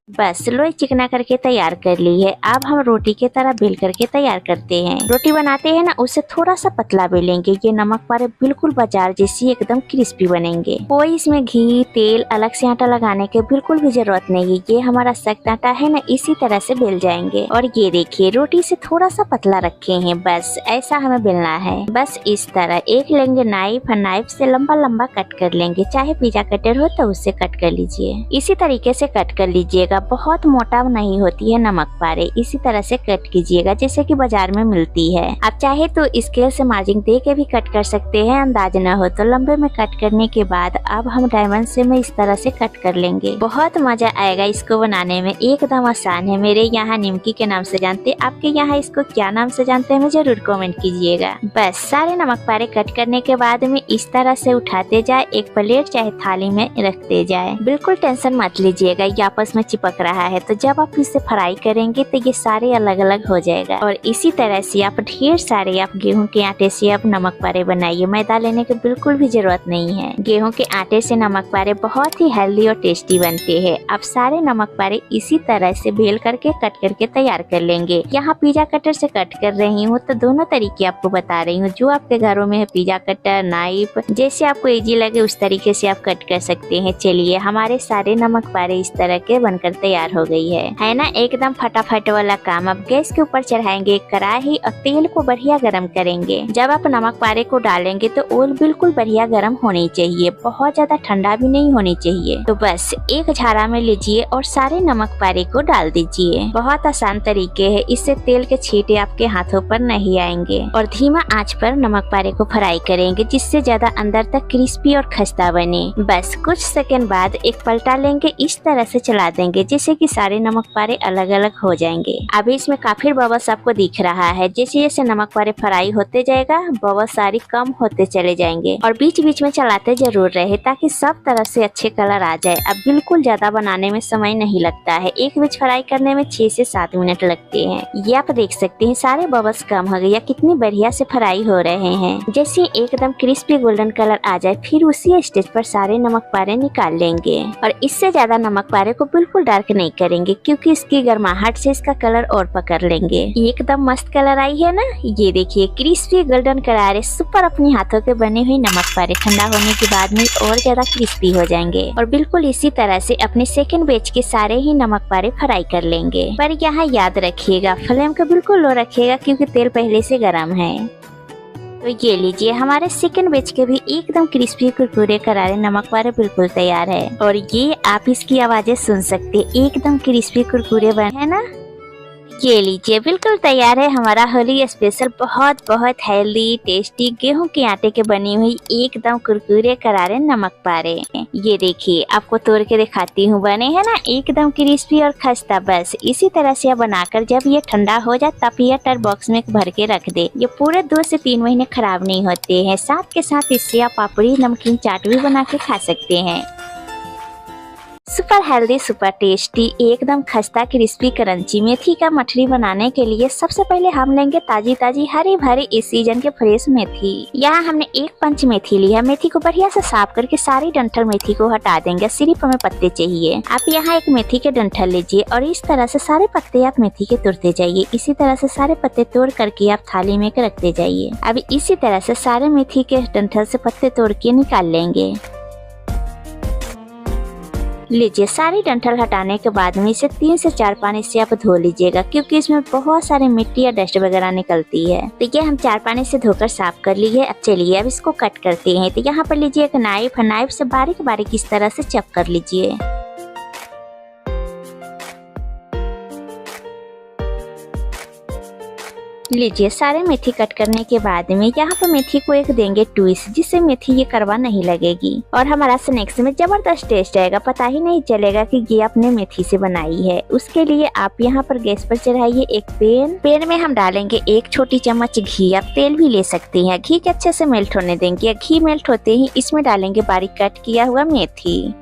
बस लोई चिकना करके तैयार कर ली है। अब हम रोटी के तरह बेल करके तैयार करते हैं। रोटी बनाते हैं ना, उससे थोड़ा सा पतला बेलेंगे। ये नमक पारे बिल्कुल बाजार जैसी एकदम क्रिस्पी बनेंगे। कोई इसमें घी तेल अलग से आटा लगाने की बिल्कुल भी जरूरत नहीं है। ये हमारा सख्त आटा है ना, इसी तरह से बेल जाएंगे। और ये देखिए रोटी से थोड़ा सा पतला रखे हैं, बस ऐसा हमें बेलना है। बस इस तरह एक लेंगे नाइफ और नाइफ से लंबा लंबा कट कर लेंगे। चाहे पिज्जा कटर हो तो उससे कट कर लीजिए। इसी तरीके से कट कर लीजिएगा। बहुत मोटा नहीं होती है नमक पारे, इसी तरह से कट कीजिएगा जैसे कि बाजार में मिलती है। आप चाहे तो स्केल से मार्जिन दे के भी कट कर सकते हैं। अंदाज न हो तो लंबे में कट करने के बाद अब हम डायमंड से में इस तरह से कट कर लेंगे। बहुत मजा आएगा इसको बनाने में, एकदम आसान है। मेरे यहाँ निमकी के नाम से जानते हैं, आपके यहाँ इसको क्या नाम से जानते हैं हमें जरूर कमेंट कीजिएगा। बस सारे नमक पारे कट करने के बाद में इस तरह से उठाते जाए, एक प्लेट चाहे थाली में रखते जाए। बिल्कुल टेंशन मत लीजिएगा ये आपस में चिपक रहा है, तो जब आप इसे फ्राई करेंगे तो ये सारे अलग अलग हो जाएगा। और इसी तरह से आप ढेर सारे आप गेहूं के आटे से आप नमक पारे बनाइए। मैदा लेने की बिल्कुल भी जरूरत नहीं है। गेहूं के आटे से नमक पारे बहुत ही हेल्दी और टेस्टी बनते हैं। आप सारे नमक पारे इसी तरह से बेल करके कट करके तैयार कर लेंगे। यहाँ पिज्जा कटर से कट कर रही हूँ, तो दोनों तरीके आपको बता रही हूँ। जो आपके घरों में है पिज्जा कटर नाइफ, जैसे आपको इजी लगे उस तरीके से आप कट कर सकते हैं। चलिए हमारे सारे नमक पारे इस तरह के बनकर तैयार हो गई है ना, एकदम फटाफट वाला काम। अब गैस के ऊपर चढ़ाएंगे एक कढ़ाई और तेल को बढ़िया गरम करेंगे। जब आप नमक पारे को डालेंगे तो ऑयल बिल्कुल बढ़िया गरम होनी चाहिए, बहुत ज्यादा ठंडा भी नहीं होनी चाहिए। तो बस एक झारा में लीजिए और सारे नमक पारे को डाल दीजिए। बहुत आसान तरीके है, इससे तेल के छींटे आपके हाथों पर नहीं आएंगे। और धीमा आंच पर नमक पारे को फ्राई करेंगे, जिससे ज्यादा अंदर तक क्रिस्पी और खस्ता बने। बस कुछ सेकंड बाद एक पलटा लेंगे, इस तरह से चला देंगे जैसे कि सारे नमक पारे अलग अलग हो जाएंगे। अभी इसमें काफी बबल्स आपको दिख रहा है। जैसे जैसे नमक पारे फ्राई होते जाएगा बबल्स सारी कम होते चले जाएंगे। और बीच बीच में चलाते जरूर रहे ताकि सब तरफ से अच्छे कलर आ जाए। अब बिल्कुल ज्यादा बनाने में समय नहीं लगता है, एक बीच फ्राई करने में 6 से 7 मिनट लगते हैं। ये आप देख सकते हैं सारे बबल्स कम हो गए या कितनी बढ़िया से फ्राई हो रहे हैं। जैसे एकदम क्रिस्पी गोल्डन कलर आ जाए फिर उसी स्टेज पर सारे नमक पारे निकाल लेंगे। और इससे ज्यादा नमक पारे को बिल्कुल डार्क नहीं करेंगे, क्योंकि इसकी गर्माहट से इसका कलर और पकड़ लेंगे। एकदम मस्त कलर आई है ना, ये देखिए क्रिस्पी गोल्डन करारे सुपर अपने हाथों के बने हुए नमक पारे ठंडा होने के बाद में और ज्यादा क्रिस्पी हो जाएंगे। और बिल्कुल इसी तरह से अपने सेकंड बैच के सारे ही नमक पारे फ्राई कर लेंगे। पर यहाँ याद रखिएगा फ्लेम को बिल्कुल लो रखिएगा, क्योंकि तेल पहले से गर्म है। तो ये लीजिए हमारे चिकन बेच के भी एकदम क्रिस्पी कुरकुरे करारे नमक पारे बिल्कुल तैयार है। और ये आप इसकी आवाजें सुन सकते, एकदम क्रिस्पी कुरकुरे बने है ना। ये लीजिए बिल्कुल तैयार है हमारा होली स्पेशल बहुत बहुत हेल्दी टेस्टी गेहूं के आटे के बनी हुई एकदम कुरकुरे करारे नमक पारे। ये देखिए आपको तोड़ के दिखाती हूँ, बने हैं ना एकदम क्रिस्पी और खस्ता। बस इसी तरह से बनाकर जब ये ठंडा हो जाए तब ये टर बॉक्स में भर के रख दे। ये पूरे 2 से 3 महीने खराब नहीं होते हैं। साथ के साथ इससे आप पापड़ी नमकीन चाट भी बना के खा सकते हैं। सुपर हेल्दी सुपर टेस्टी एकदम खस्ता क्रिस्पी क्रंची मेथी का मठरी बनाने के लिए सबसे पहले हम लेंगे ताजी ताजी हरी भरी इस सीजन के फ्रेश मेथी। यहाँ हमने 1 पंच मेथी ली है। मेथी को बढ़िया से साफ करके सारी डंठल मेथी को हटा देंगे, सिर्फ हमें पत्ते चाहिए। आप यहाँ एक मेथी के डंठल लीजिए और इस तरह से सारे पत्ते आप मेथी के तोड़ते जाइए। इसी तरह से सारे पत्ते तोड़ करके आप थाली में रखते जाइए। अब इसी तरह से सारे मेथी के डंठल से पत्ते तोड़ के निकाल लेंगे। लीजिए सारी डंठल हटाने के बाद में इसे 3 से 4 पानी से आप धो लीजिएगा, क्योंकि इसमें बहुत सारी मिट्टी या डस्ट वगैरह निकलती है। तो ये हम 4 पानी से धोकर साफ कर लिए। अब चलिए अब इसको कट करते हैं। तो यहाँ पर लीजिए एक नाइफ, नाइफ से बारीक बारीक इस तरह से चॉप कर लीजिए। लीजिए सारे मेथी कट करने के बाद में यहाँ पे मेथी को एक देंगे ट्विस्ट, जिससे मेथी ये कड़वा नहीं लगेगी और हमारा स्नैक्स में जबरदस्त टेस्ट आएगा। पता ही नहीं चलेगा कि ये आपने मेथी से बनाई है। उसके लिए आप यहाँ पर गैस पर चढ़ाइए एक पैन में हम डालेंगे 1 छोटी चम्मच घी। आप तेल भी ले सकते हैं। घी के अच्छे से मेल्ट होने देंगे। घी मेल्ट होते ही इसमें डालेंगे बारीक कट किया हुआ मेथी।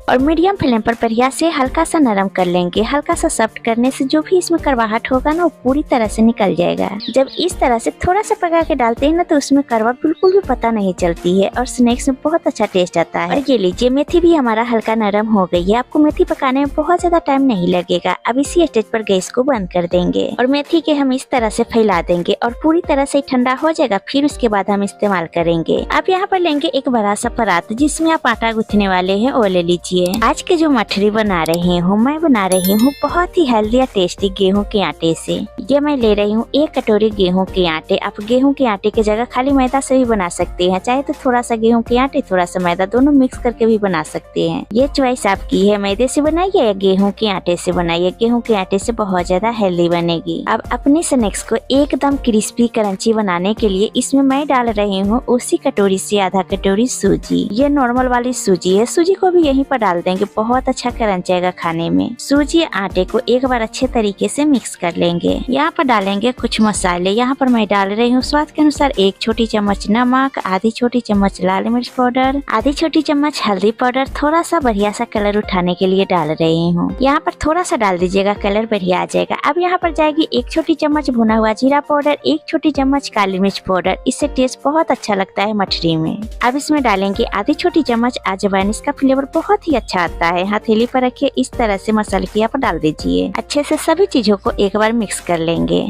और मीडियम फ्लेम पर बढ़िया से हल्का सा नरम कर लेंगे। हल्का सा सॉफ्ट करने से जो भी इसमें कड़वाहट होगा ना वो पूरी तरह से निकल जाएगा। जब इस तरह से थोड़ा सा पका के डालते हैं ना तो उसमें कड़वा बिल्कुल भी पता नहीं चलती है और स्नैक्स में बहुत अच्छा टेस्ट आता है। और ये लीजिए मेथी भी हमारा हल्का नरम हो गई है। आपको मेथी पकाने में बहुत ज्यादा टाइम नहीं लगेगा। अब इसी स्टेज पर गैस को बंद कर देंगे और मेथी के हम इस तरह से फैला देंगे और पूरी तरह से ठंडा हो जाएगा। फिर उसके बाद हम इस्तेमाल करेंगे। आप यहाँ पर लेंगे एक बड़ा सा परात जिसमें आप आटा गूंथने वाले हैं वो ले लीजिए। आज के जो मठरी बना रही हूँ मैं बना रही हूँ बहुत ही हेल्दी और टेस्टी गेहूं के आटे से। ये मैं ले रही हूँ 1 कटोरी गेहूं के आटे। आप गेहूं के आटे की जगह खाली मैदा से भी बना सकते हैं। चाहे तो थोड़ा सा गेहूं के आटे थोड़ा सा मैदा दोनों मिक्स करके भी बना सकते हैं। ये चॉइस आपकी है। मैदे से बनाइए या गेहूं के आटे से बनाइए। गेहूं के आटे से बहुत ज्यादा हेल्दी बनेगी। अब अपने स्नैक्स को एकदम क्रिस्पी क्रंची बनाने के लिए इसमें मैं डाल रही हूँ उसी कटोरी से आधा कटोरी सूजी। ये नॉर्मल वाली सूजी है। सूजी को भी यहीं पर डाल देंगे। बहुत अच्छा क्रंच आएगा खाने में। सूजी आटे को एक बार अच्छे तरीके से मिक्स कर लेंगे। यहाँ पर डालेंगे कुछ मसाले। यहाँ पर मैं डाल रही हूँ स्वाद के अनुसार 1 छोटी चम्मच नमक, आधी छोटी चम्मच लाल मिर्च पाउडर, आधी छोटी चम्मच हल्दी पाउडर, थोड़ा सा बढ़िया सा कलर उठाने के लिए डाल रही हूँ। यहाँ पर थोड़ा सा डाल दीजिएगा, कलर बढ़िया आ जाएगा। अब यहाँ पर जाएगी 1 छोटी चम्मच भुना हुआ जीरा पाउडर, 1 छोटी चम्मच काली मिर्च पाउडर। इससे टेस्ट बहुत अच्छा लगता है मठरी में। अब इसमें डालेंगे आधी छोटी चम्मच अजवाइन। इसका फ्लेवर बहुत ही अच्छा आता है। हथेली पर रखिए इस तरह से मसाले की आप डाल दीजिए। अच्छे से सभी चीजों को एक बार मिक्स कर लेंगे।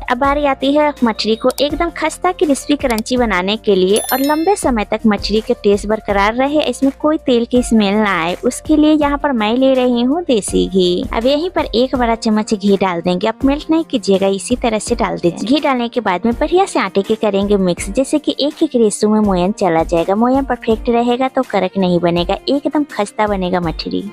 अब बारी आती है मछली को एकदम खस्ता क्रिस्पी क्रंची बनाने के लिए और लंबे समय तक मछली के टेस्ट बरकरार रहे, इसमें कोई तेल की स्मेल ना आए, उसके लिए यहाँ पर मैं ले रही हूँ देसी घी। अब यहीं पर 1 बड़ा चम्मच घी डाल देंगे। आप मेल्ट नहीं कीजिएगा, इसी तरह से डाल दीजिए। घी डालने के बाद में बढ़िया से आटे के करेंगे मिक्स, जैसे कि एक रेशो में मोयन चला जाएगा। मोयन परफेक्ट रहेगा तो कड़क नहीं बनेगा, एकदम खस्ता बनेगा मछली।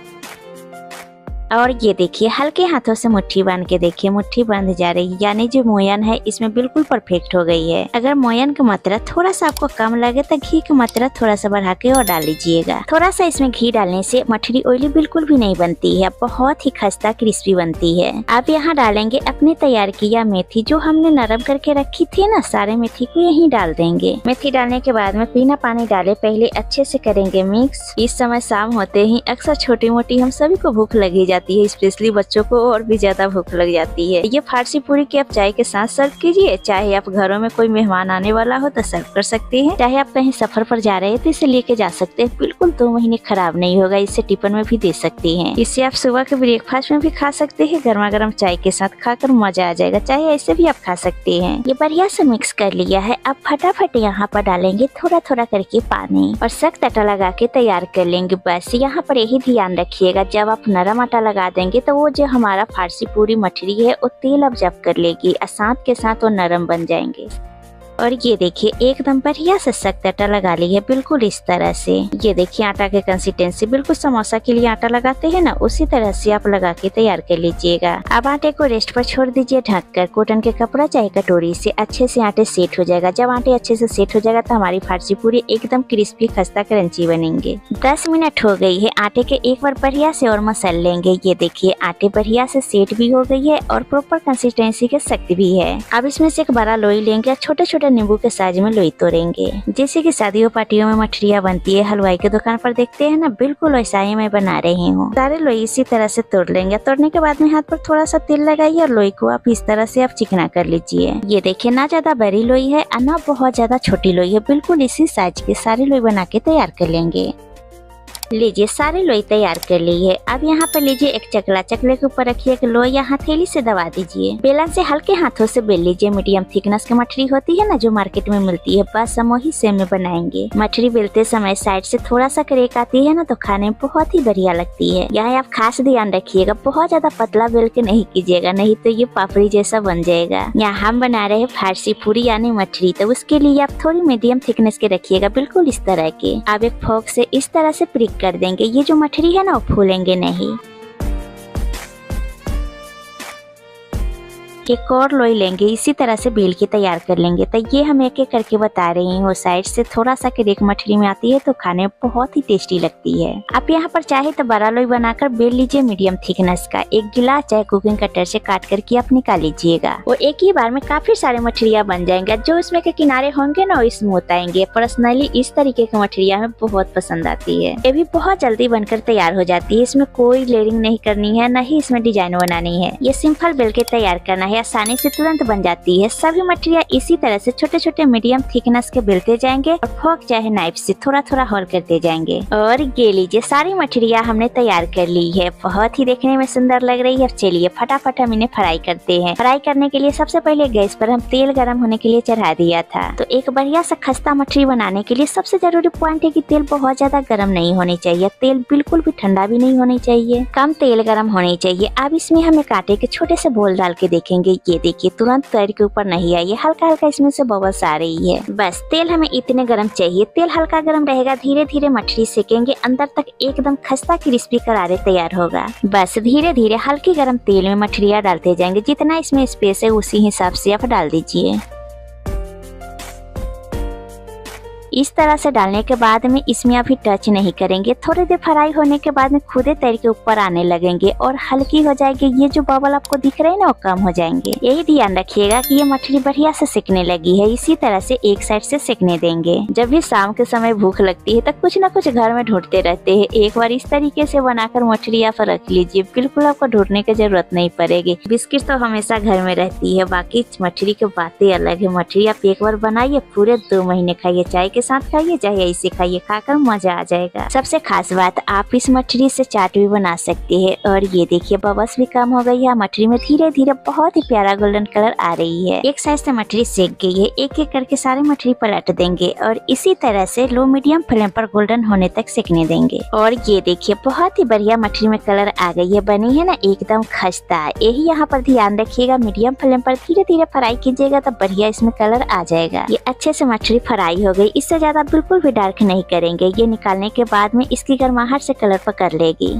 और ये देखिए हल्के हाथों से मुट्ठी बांध के देखिए, मुट्ठी बंध जा रही है, यानी जो मोयन है इसमें बिल्कुल परफेक्ट हो गई है। अगर मोयन की मात्रा थोड़ा सा आपको कम लगे तो घी की मात्रा थोड़ा सा बढ़ा के और डाल लीजिएगा। थोड़ा सा इसमें घी डालने से मछली ऑयली बिल्कुल भी नहीं बनती है, बहुत ही खस्ता क्रिस्पी बनती है। आप यहाँ डालेंगे अपने तैयार किया मेथी, जो हमने नरम करके रखी थी ना, सारे मेथी को यहीं डाल देंगे। मेथी डालने के बाद में बिना पानी डाले पहले अच्छे से करेंगे मिक्स। इस समय शाम होते ही अक्सर छोटी मोटी हम सभी को भूख लगी जाती है, स्पेशली बच्चों को और भी ज्यादा भूख लग जाती है। ये फारसी पूरी की आप चाय के साथ सर्व कीजिए। चाहे आप घरों में कोई मेहमान आने वाला हो तो सर्व कर सकते हैं, चाहे आप कहीं सफर पर जा रहे हैं तो इसे लेके जा सकते हैं। बिल्कुल 2 महीने खराब नहीं होगा। इसे टिफिन में भी दे सकते हैं। इसे आप सुबह के ब्रेकफास्ट में भी खा सकते हैं, गर्मा गर्म चाय के साथ खाकर मजा आ जाएगा। चाहे ऐसे भी आप खा सकते हैं। ये बढ़िया से मिक्स कर लिया है। अब फटाफट यहाँ पर डालेंगे थोड़ा थोड़ा करके पानी और सख्त आटा लगा के तैयार कर लेंगे। बस यहाँ पर यही ध्यान रखिएगा, जब आप नरम आटा लगा देंगे तो वो जो हमारा फारसी पूरी मछली है वो तेल अब्जॉर्ब कर लेगी और साथ के साथ वो नरम बन जाएंगे। और ये देखिए एकदम बढ़िया से सख्त आटा लगा ली है, बिल्कुल इस तरह से। ये देखिए आटा के कंसिस्टेंसी बिल्कुल समोसा के लिए आटा लगाते हैं ना, उसी तरह से आप लगा के तैयार कर लीजिएगा। अब आटे को रेस्ट पर छोड़ दीजिए ढककर। कॉटन के कपड़ा चाहे कटोरी से अच्छे से आटे सेट हो जाएगा। जब आटे अच्छे से सेट हो जाएगा तो हमारी फारसी पूरी एकदम क्रिस्पी खस्ता क्रंची बनेंगे। 10 मिनट हो गई है। आटे के एक बार बढ़िया से और मसल लेंगे। ये देखिए आटे बढ़िया से सेट भी हो गई है और प्रॉपर कंसिस्टेंसी के सख्त भी है। अब इसमें से एक बड़ा लोई लेंगे, छोटे छोटे नींबू के साइज में लोई तोड़ेंगे, जैसे कि शादियों पार्टियों में मठरिया बनती है, हलवाई के दुकान पर देखते हैं ना, बिल्कुल वैसा ही मैं बना रही हूँ। सारे लोई इसी तरह से तोड़ लेंगे। तोड़ने के बाद में हाथ पर थोड़ा सा तेल लगाइए और लोई को आप इस तरह से आप चिकना कर लीजिए। ये देखिए ना ज्यादा बड़ी लोई है और ना बहुत ज्यादा छोटी लोई है, बिल्कुल इसी साइज के सारी लोई बना के तैयार कर लेंगे। लीजिए सारी लोई तैयार कर ली है। अब यहाँ पर लीजिए एक चकला, चकले के ऊपर रखिए एक लोई, यहाँ हथेली से दबा दीजिए। बेलन से हल्के हाथों से बेल लीजिए। मीडियम थिकनेस की मठरी होती है ना जो मार्केट में मिलती है, बस हम वही सेम में बनाएंगे। मठरी बेलते समय साइड से थोड़ा सा क्रेक आती है ना तो खाने में बहुत ही बढ़िया लगती है। यहाँ आप खास ध्यान रखिएगा, बहुत ज्यादा पतला बेल के नहीं कीजिएगा, नहीं तो ये पापड़ी जैसा बन जाएगा। यहाँ हम बना रहे हैं फारसी पूरी यानी मठरी, तो उसके लिए आप थोड़ी मीडियम थिकनेस के रखिएगा, बिल्कुल इस तरह के। आप एक फोक से इस तरह से प्रिक कर देंगे। ये जो मठरी है ना वो फूलेंगे नहीं। एक और लोई लेंगे, इसी तरह से बेल के तैयार कर लेंगे। तो ये हम एक एक करके बता रही हूँ। साइड से थोड़ा सा क्रेक मछली में आती है तो खाने में बहुत ही टेस्टी लगती है। आप यहाँ पर चाहे तो बड़ा लोई बनाकर बेल लीजिए मीडियम थिकनेस का। एक गिलास चाहे कुकिंग कटर से काट करके आप निकाल लीजिएगा और एक ही बार में काफी सारे मछलियाँ बन जाएंगे। जो इसमें के किनारे होंगे ना स्मूथ आएंगे। पर्सनली इस तरीके की मछलियाँ हमें बहुत पसंद आती है। ये भी बहुत जल्दी बनकर तैयार हो जाती है। इसमें कोई लेयरिंग नहीं करनी है, न ही इसमें डिजाइन बनानी है। ये सिंपल बेल के तैयार करना है, आसानी से तुरंत बन जाती है। सभी मछलियाँ इसी तरह से छोटे छोटे मीडियम थिकनेस के बेलते जाएंगे और फोक चाहे नाइफ से थोड़ा थोड़ा होल करते जाएंगे। और ये लीजिए सारी मछलियाँ हमने तैयार कर ली है। बहुत ही देखने में सुंदर लग रही है। चलिए फटाफट हम इन्हें फ्राई करते हैं। फ्राई करने के लिए सबसे पहले गैस पर हम तेल गर्म होने के लिए चढ़ा दिया था। तो एक बढ़िया सा खस्ता मछली बनाने के लिए सबसे जरूरी पॉइंट है कि तेल बहुत ज्यादा गर्म नहीं होनी चाहिए। तेल बिल्कुल भी ठंडा भी नहीं होनी चाहिए, कम तेल गर्म होनी चाहिए। अब इसमें हमें कांटे के छोटे से बोल डाल के देखेंगे। ये देखिए तुरंत तैर के ऊपर नहीं आई है, हल्का हल्का इसमें से बबल्स आ रही है। बस तेल हमें इतने गर्म चाहिए। तेल हल्का गर्म रहेगा, धीरे धीरे मछली सेकेंगे, अंदर तक एकदम खस्ता क्रिस्पी करारे तैयार होगा। बस धीरे धीरे हल्की गर्म तेल में मछलियाँ डालते जाएंगे। जितना इसमें स्पेस है उसी हिसाब से आप डाल दीजिए। इस तरह से डालने के बाद में इसमें अभी टच नहीं करेंगे। थोड़ी देर फ्राई होने के बाद में खुदे तैर के ऊपर आने लगेंगे और हल्की हो जाएगी। ये जो बबल आपको दिख रहे हैं ना वो कम हो जाएंगे। यही ध्यान रखिएगा कि ये मछली बढ़िया से सिकने लगी है। इसी तरह से एक साइड से सिकने देंगे। जब भी शाम के समय भूख लगती है तो कुछ न कुछ घर में ढूंढते रहते हैं। एक बार इस तरीके से बनाकर मछली आप रख लीजिए, बिल्कुल आपको ढूंढने की जरूरत नहीं पड़ेगी। बिस्किट तो हमेशा घर में रहती है, बाकी मछली की बातें अलग है। मछली आप एक बार बनाइए, पूरे 2 महीने खाइए, चाय के साथ खाइए चाहे ऐसे खाइए, खाकर मजा आ जाएगा। सबसे खास बात, आप इस मछली से चाट भी बना सकते हैं। और ये देखिए बबल्स भी कम हो गई है। मछली में धीरे धीरे बहुत ही प्यारा गोल्डन कलर आ रही है। एक साइड से मछली सेक गई है। एक एक करके सारी मछली पलट देंगे और इसी तरह से लो मीडियम फ्लेम पर गोल्डन होने तक सेकने देंगे। और ये देखिए बहुत ही बढ़िया मछली में कलर आ गई है, बनी है ना एकदम खस्ता। यही यहाँ पर ध्यान रखिएगा, मीडियम फ्लेम पर धीरे धीरे फ्राई कीजिएगा तो बढ़िया इसमें कलर आ जाएगा। ये अच्छे से मछली फ्राई हो गई। इससे ज्यादा बिल्कुल भी डार्क नहीं करेंगे। ये निकालने के बाद में इसकी गर्माहट से कलर पकड़ लेगी।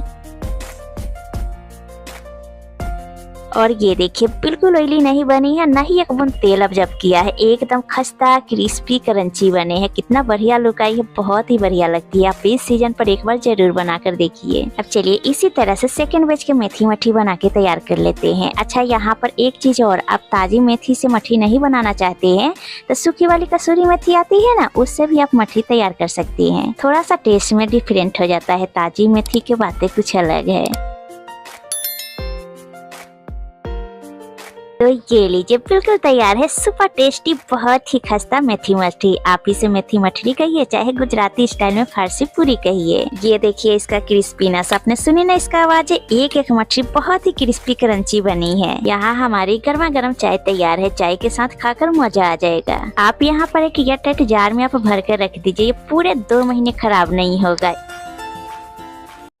और ये देखिए बिल्कुल ऑयली नहीं बनी है, न ही एक बूंद तेल अब जब किया है। एकदम खस्ता क्रिस्पी क्रंची बने हैं। कितना बढ़िया लुक आई है, बहुत ही बढ़िया लगती है। आप इस सीजन पर एक बार जरूर बनाकर देखिए। अब चलिए इसी तरह से सेकंड बैच के मेथी मछली बना के तैयार कर लेते हैं। अच्छा यहाँ पर एक चीज और, आप ताजी मेथी से मछली नहीं बनाना चाहते हैं तो सूखी वाली कसूरी मेथी आती है ना, उससे भी आप मछली तैयार कर सकते हैं। थोड़ा सा टेस्ट में डिफरेंट हो जाता है। ताजी मेथी की बातें कुछ अलग है। तो ये लीजिए बिल्कुल तैयार है, सुपर टेस्टी बहुत ही खस्ता मेथी मछली। आप इसे मेथी मछली कहिए चाहे गुजराती स्टाइल में फारसी पूरी कहिए। ये देखिए इसका क्रिस्पीनेस, आपने सुनी ना इसका आवाज। एक एक मछली बहुत ही क्रिस्पी क्रंची बनी है। यहाँ हमारी गर्मा गर्म चाय तैयार है। चाय के साथ खाकर मजा आ जाएगा। आप यहाँ पर एक एयरटाइट जार में आप भर कर रख दीजिए, ये पूरे 2 महीने खराब नहीं होगा।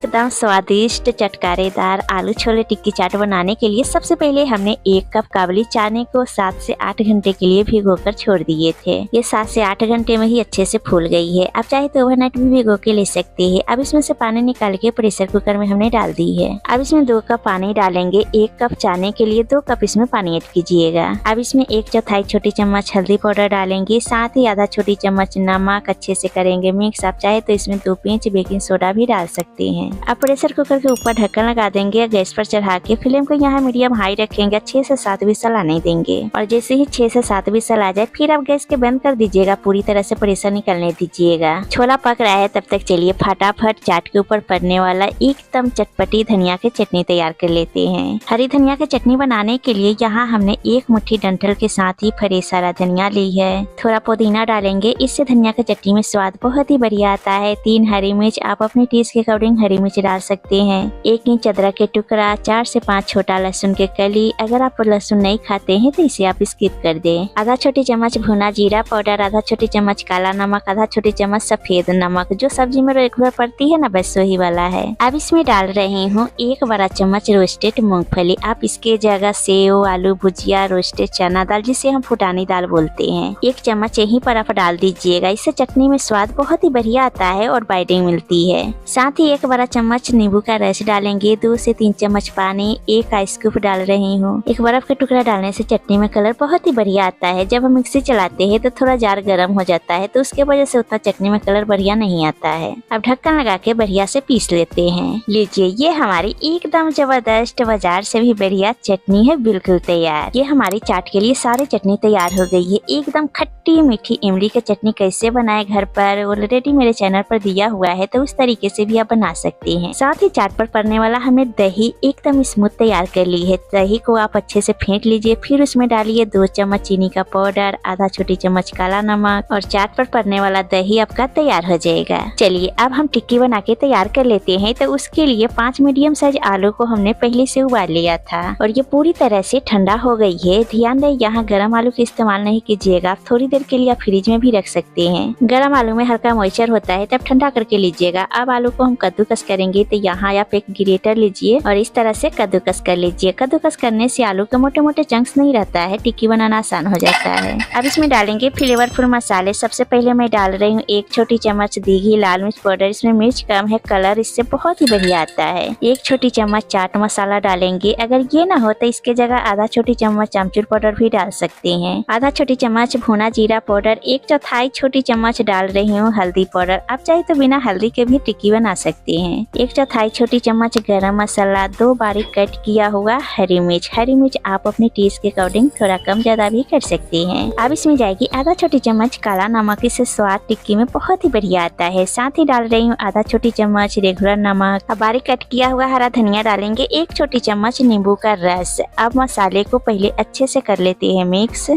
एकदम स्वादिष्ट चटकारेदार आलू छोले टिक्की चाट बनाने के लिए सबसे पहले हमने 1 कप काबुली चने को 7 से 8 घंटे के लिए भिगोकर छोड़ दिए थे। ये 7 से 8 घंटे में ही अच्छे से फूल गई है। आप चाहे तो ओवरनाइट भी भिगो के ले सकते हैं। अब इसमें से पानी निकाल के प्रेशर कुकर में हमने डाल दी है। अब इसमें 2 कप पानी डालेंगे। 1 कप चने के लिए 2 कप इसमें पानी ऐड कीजिएगा। अब इसमें 1/4 छोटी चम्मच हल्दी पाउडर डालेंगे, साथ ही आधा छोटी चम्मच नमक अच्छे से करेंगे मिक्स। आप चाहे तो इसमें 2 पिंच बेकिंग सोडा भी डाल सकते हैं। अब प्रेशर कुकर के ऊपर ढक्कन लगा देंगे। गैस पर चढ़ा के फ्लेम को यहाँ मीडियम हाई रखेंगे। 6 से 7 विसल आने देंगे और जैसे ही 6 से 7 विसल आ जाए फिर आप गैस के बंद कर दीजिएगा। पूरी तरह से प्रेशर निकलने दीजिएगा। छोला पक रहा है तब तक चलिए फटाफट चाट के ऊपर पड़ने वाला एकदम चटपटी धनिया की चटनी तैयार कर लेते हैं। हरी धनिया की चटनी बनाने के लिए यहाँ हमने 1 मुट्ठी डंठल के साथ ही फ्रेश हरा धनिया ली है। थोड़ा पुदीना डालेंगे, इससे धनिया की चटनी में स्वाद बहुत ही बढ़िया आता है। 3 हरी मिर्च, आप अपने टेस्ट के अकॉर्डिंग हरी मिर्च डाल सकते हैं। 1 इंच अदरक के टुकड़ा, 4 से 5 छोटा लहसुन के कली। अगर आप लहसुन नहीं खाते हैं तो इसे आप स्किप कर दें। आधा छोटी चम्मच भुना जीरा पाउडर, आधा छोटी चम्मच काला नमक, आधा छोटी चम्मच सफेद नमक, जो सब्जी में रेगुलर पड़ती है ना बस वही वाला है। अब इसमें डाल रही हूँ 1 बड़ा चम्मच रोस्टेड मूंगफली। आप इसके जगह सेव, आलू भुजिया, रोस्टेड चना दाल जिसे हम फुटानी दाल बोलते हैं, 1 चम्मच यहीं पर आप डाल दीजिएगा। इससे चटनी में स्वाद बहुत ही बढ़िया आता है और बाइडिंग मिलती है। साथ ही 1 बड़ा चम्मच नींबू का रस डालेंगे, 2 से 3 चम्मच पानी, 1 आइस क्यूब डाल रही हूँ। एक बर्फ का टुकड़ा डालने से चटनी में कलर बहुत ही बढ़िया आता है। जब हम मिक्सी चलाते हैं तो थोड़ा जार गर्म हो जाता है, तो उसके वजह से उतना चटनी में कलर बढ़िया नहीं आता है। अब ढक्कन लगा के बढ़िया से पीस लेते हैं। लीजिए, ये हमारी एकदम जबरदस्त बाजार से भी बढ़िया चटनी है, बिल्कुल तैयार। ये हमारी चाट के लिए सारी चटनी तैयार हो गई है। एकदम खट्टी मीठी इमली की चटनी कैसे बनाए घर पर ऑलरेडी मेरे चैनल पर दिया हुआ है, तो उस तरीके से भी आप बना सकते हैं। साथ ही चाट पर पड़ने वाला हमने दही एकदम स्मूथ तैयार कर ली है। दही को आप अच्छे से फेंट लीजिए, फिर उसमें डालिए 2 चम्मच चीनी का पाउडर, आधा छोटी चम्मच काला नमक और चाट पर पड़ने वाला दही आपका तैयार हो जाएगा। चलिए अब हम टिक्की बना के तैयार कर लेते हैं। तो उसके लिए 5 मीडियम साइज आलू को हमने पहले से उबाल लिया था और ये पूरी तरह से ठंडा हो गई है। ध्यान दें, यहाँ गर्म आलू का इस्तेमाल नहीं कीजिएगा। आप थोड़ी देर के लिए फ्रिज में भी रख सकते हैं। गर्म आलू में हल्का मॉइस्चर होता है, तब ठंडा करके लीजिएगा। अब आलू को हम कद्दूकस करेंगे, तो यहाँ आप एक ग्रेटर लीजिए और इस तरह से कद्दूकस कर लीजिए। कद्दूकस करने से आलू के मोटे मोटे चंक्स नहीं रहता है, टिक्की बनाना आसान हो जाता है। अब इसमें डालेंगे फ्लेवरफुल मसाले। सबसे पहले मैं डाल रही हूँ 1 छोटी चम्मच दीघी लाल मिर्च पाउडर। इसमें मिर्च कम है, कलर इससे बहुत ही बढ़िया आता है। 1 छोटी चम्मच चाट मसाला डालेंगे। अगर ये ना हो तो इसके जगह आधा छोटी चम्मच आमचूर पाउडर भी डाल सकते हैं। आधा छोटी चम्मच भुना जीरा पाउडर, 1/4 छोटी चम्मच डाल रही हूँ हल्दी पाउडर। आप चाहे तो बिना हल्दी के भी टिक्की बना सकते हैं। 1/4 छोटी चम्मच गरम मसाला, 2 बारीक कट किया हुआ हरी मिर्च। हरी मिर्च आप अपने टेस्ट के अकॉर्डिंग थोड़ा कम ज्यादा भी कर सकते हैं। अब इसमें जाएगी आधा छोटी चम्मच काला नमक। इससे स्वाद टिक्की में बहुत ही बढ़िया आता है। साथ ही डाल रही हूँ आधा छोटी चम्मच रेगुलर नमक। अब बारीक कट किया हुआ हरा धनिया डालेंगे, 1 छोटी चम्मच नींबू का रस। अब मसाले को पहले अच्छे से कर लेते हैं मिक्स।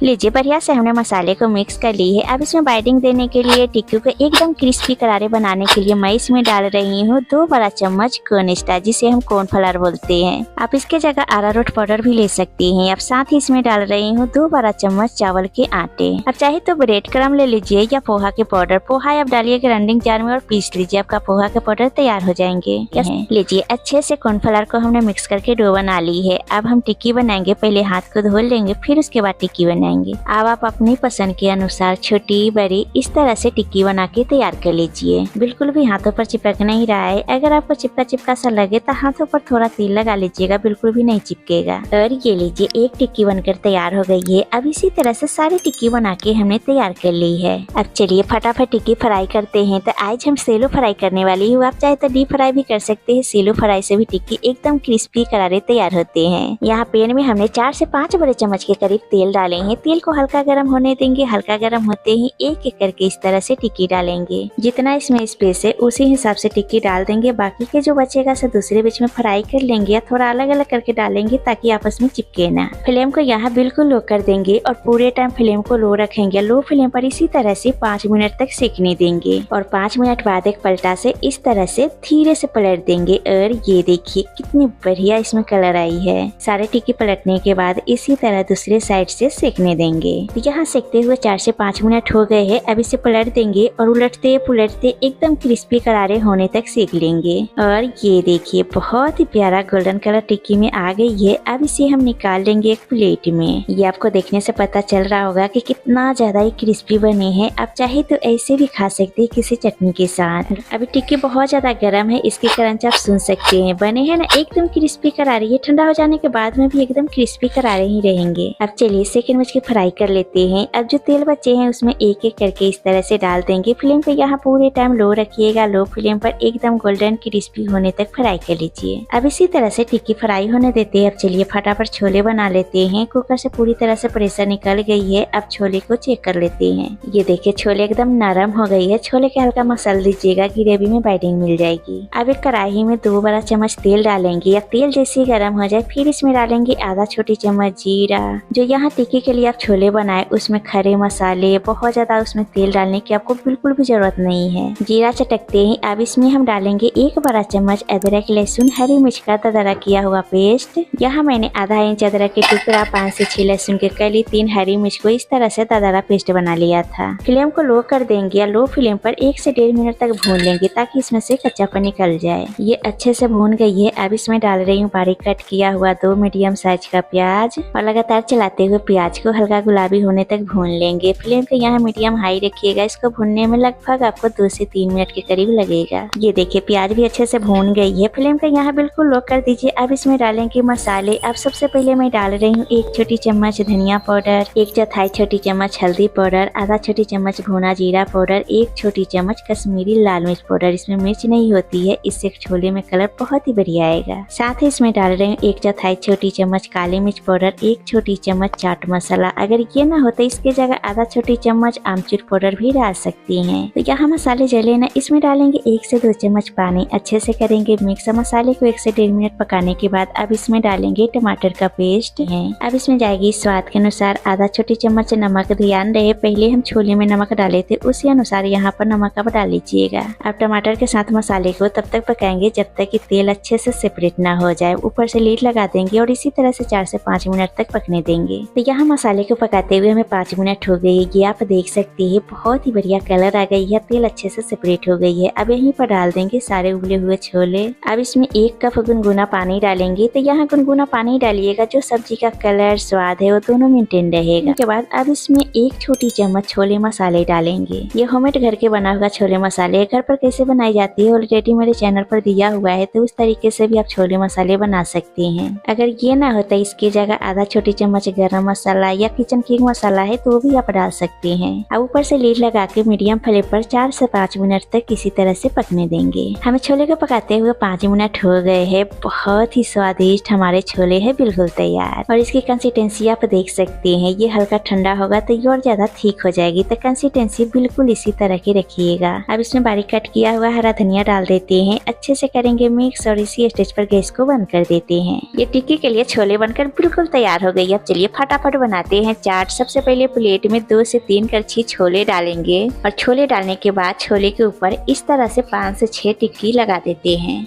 लीजिए, बढ़िया से हमने मसाले को मिक्स कर ली है। अब इसमें बाइंडिंग देने के लिए टिक्की को एकदम क्रिस्पी करारे बनाने के लिए मैं इसमें डाल रही हूँ 2 बड़ा चम्मच कॉर्नस्टार्च, जिसे हम कॉर्नफ्लावर बोलते हैं। आप इसके जगह अरारोट पाउडर भी ले सकती हैं। अब साथ ही इसमें डाल रही हूँ 2 बड़ा चम्मच चावल के आटे। अब चाहे तो ब्रेड क्रम ले लीजिए या पोहा के पाउडर। पोहा आप डालिए ग्राइंडिंग जार में और पीस लीजिए, आपका पोहा के पाउडर तैयार हो जाएंगे। लीजिए, अच्छे से कॉर्नफ्लावर को हमने मिक्स करके डो बना ली है। अब हम टिक्की बनाएंगे। पहले हाथ को धो लेंगे, फिर उसके बाद टिक्की बनाएंगे। अब आप अपनी पसंद के अनुसार छोटी बड़ी इस तरह से टिक्की बना के तैयार कर लीजिए। बिल्कुल भी हाथों पर चिपक नहीं रहा है। अगर आपको चिपका चिपका सा लगे तो हाथों पर थोड़ा तेल लगा लीजिएगा, बिल्कुल भी नहीं चिपकेगा। और ये लीजिए, एक टिक्की बनकर तैयार हो गई है। अब इसी तरह से सारी टिक्की बना के हमने तैयार कर ली है। अब चलिए फटाफट टिक्की फ्राई करते हैं। तो आज हम सेलो फ्राई करने वाली हूँ। आप चाहे तो डीप फ्राई भी कर सकते हैं। सेलो फ्राई से भी टिक्की एकदम क्रिस्पी करारे तैयार होते हैं। यहाँ पैन में हमने 4 से 5 बड़े चम्मच के करीब तेल डाले हैं। तेल को हल्का गर्म होने देंगे। हल्का गर्म होते ही एक एक करके इस तरह से टिक्की डालेंगे। जितना इसमें स्पेस है उसी हिसाब से टिक्की डाल देंगे। बाकी के जो बचेगा से दूसरे बीच में फ्राई कर लेंगे या थोड़ा अलग अलग करके डालेंगे ताकि आपस में चिपके ना। फ्लेम को यहाँ बिल्कुल लो कर देंगे और पूरे टाइम फ्लेम को लो रखेंगे। लो फ्लेम पर इसी तरह से 5 मिनट तक सेकने देंगे और 5 मिनट बाद एक पलटा से इस तरह से धीरे से पलट देंगे। और ये देखिए कितनी बढ़िया इसमें कलर आई है। सारे टिक्की पलटने के बाद इसी तरह दूसरे साइड से सेकने देंगे। यहाँ सेकते हुए 4 से 5 मिनट हो गए हैं। अब इसे पलट देंगे और उलटते पुलटते एकदम क्रिस्पी करारे होने तक सेक लेंगे। और ये देखिए बहुत ही प्यारा गोल्डन कलर टिक्की में आ गई है। अब इसे हम निकाल लेंगे एक प्लेट में। ये आपको देखने से पता चल रहा होगा कि कितना ज्यादा ही क्रिस्पी बने हैं। आप चाहे तो ऐसे भी खा सकते हैं किसी चटनी के साथ। अभी टिक्की बहुत ज्यादा गर्म है, इसकी क्रंच आप सुन सकते हैं। बने हैं ना एकदम क्रिस्पी करारे। ये ठंडा हो जाने के बाद में भी एकदम क्रिस्पी करारे ही रहेंगे। अब चलिए सेकंड बैच के फ्राई कर लेते हैं। अब जो तेल बचे हैं उसमें एक एक करके इस तरह से डाल देंगे। फ्लेम पे यहाँ पूरे टाइम लो रखिएगा। लो फ्लेम पर एकदम गोल्डन क्रिस्पी होने तक फ्राई कर लीजिए। अब इसी तरह से टिक्की फ्राई होने देते हैं। अब चलिए फटाफट छोले बना लेते हैं। कुकर से पूरी तरह से प्रेशर निकल गई है। अब छोले को चेक कर लेते हैं। ये देखिए छोले एकदम नरम हो गई है। छोले के हल्का मसल दीजिएगा, ग्रेवी में बाइंडिंग मिल जाएगी। अब एक कढ़ाई में 2 बड़ा चम्मच तेल डालेंगे। या तेल जैसे गर्म हो जाए फिर इसमें डालेंगे आधा छोटी चम्मच जीरा। जो यहाँ टिक्की के लिए आप छोले बनाए उसमें खड़े मसाले, बहुत ज्यादा उसमें तेल डालने की आपको बिल्कुल भी जरूरत नहीं है। जीरा चटकते ही अब इसमें हम डालेंगे 1 बड़ा चम्मच अदरक लहसुन हरी मिर्च का दरदरा किया हुआ पेस्ट। यहाँ मैंने आधा इंच अदरक के टुकड़ा, 5 से 6 लहसुन के कली, 3 हरी मिर्च को इस तरह से दरदरा पेस्ट बना लिया था। फ्लेम को लो कर देंगे या लो फ्लेम पर 1 से 1.5 मिनट तक भून लेंगे ताकि इसमें से कच्चापन निकल जाए। ये अच्छे से भून गई है। अब इसमें डाल रही हूँ बारीक कट किया हुआ 2 मीडियम साइज का प्याज और लगातार चलाते हुए प्याज को हल्का गुलाबी होने तक भून लेंगे। फ्लेम को यहाँ मीडियम हाई रखिएगा। इसको भूनने में लगभग आपको 2 से 3 मिनट के करीब लगेगा। ये देखिए प्याज भी अच्छे से भून गई है। फ्लेम को यहाँ बिल्कुल लो कर दीजिए। अब इसमें डालेंगे मसाले। अब सबसे पहले मैं डाल रही हूँ 1 छोटी चम्मच धनिया पाउडर, 1/4 छोटी चम्मच हल्दी पाउडर, आधा छोटी चम्मच भुना जीरा पाउडर, 1 छोटी चम्मच कश्मीरी लाल मिर्च पाउडर। इसमें मिर्च नहीं होती है, इससे छोले में कलर बहुत ही बढ़िया आएगा। साथ ही इसमें डाल रहे हैं 1/4 छोटी चम्मच काली मिर्च पाउडर, 1 छोटी चम्मच चाट मसाला। अगर ये ना हो तो इसके जगह आधा छोटी चम्मच आमचूर पाउडर भी डाल सकती हैं। तो यहाँ मसाले जले ना, इसमें डालेंगे 1 से 2 चम्मच पानी। अच्छे से करेंगे मिक्स। मसाले को 1 से 1.5 मिनट पकाने के बाद अब इसमें डालेंगे टमाटर का पेस्ट है। अब इसमें जाएगी स्वाद के अनुसार आधा छोटी चम्मच नमक। ध्यान रहे पहले हम छोले में नमक डाले थे, उसी अनुसार यहाँ पर नमक अब डाल लीजिएगा। अब टमाटर के साथ मसाले को तब तक पकाएंगे जब तक कि तेल अच्छे से सेपरेट ना हो जाए। ऊपर से लीड लगा देंगे और इसी तरह से 4 से 5 मिनट तक पकने देंगे। तो यहाँ मसाले को पकाते हुए हमें 5 मिनट हो गई है। ये आप देख सकते हैं बहुत ही बढ़िया कलर आ गई है, तेल अच्छे से सेपरेट हो गई है। अब यहीं पर डाल देंगे सारे उबले हुए छोले। अब इसमें 1 कप गुनगुना पानी डालेंगे। तो यहाँ गुनगुना पानी डालिएगा, जो सब्जी का कलर स्वाद है वो दोनों मेंटेन रहेगा। उसके बाद अब इसमें 1 छोटी चम्मच छोले मसाले डालेंगे। ये होममेड घर के बना हुआ छोले मसाले घर पर कैसे बनाई जाती है ऑलरेडी मेरे चैनल पर दिया हुआ है, तो उस तरीके से भी आप छोले मसाले बना सकते हैं। अगर ये ना होता इसकी जगह आधा छोटी चम्मच गरम मसाला या किचन किंग मसाला है तो वो भी आप डाल सकते हैं। अब ऊपर से लीड लगा के मीडियम फ्लेम पर 4 से 5 मिनट तक इसी तरह से पकने देंगे। हमें छोले को पकाते हुए 5 मिनट हो गए हैं। बहुत ही स्वादिष्ट हमारे छोले है बिल्कुल तैयार। और इसकी कंसिस्टेंसी आप देख सकते हैं, ये हल्का ठंडा होगा तो ये और ज्यादा ठीक हो जाएगी। तो कंसिस्टेंसी बिल्कुल इसी तरह की रखिएगा। अब इसमें बारीक कट किया हुआ हरा धनिया डाल देते हैं। अच्छे से करेंगे मिक्स और इसी स्टेज पर गैस को बंद कर देते हैं। ये टिक्की के लिए छोले बनकर बिल्कुल तैयार हो गई। अब चलिए फटाफट बनाते हैं चाट। सबसे पहले प्लेट में 2 से 3 करछी छोले डालेंगे और छोले डालने के बाद छोले के ऊपर इस तरह से 5 से 6 टिक्की लगा देते हैं।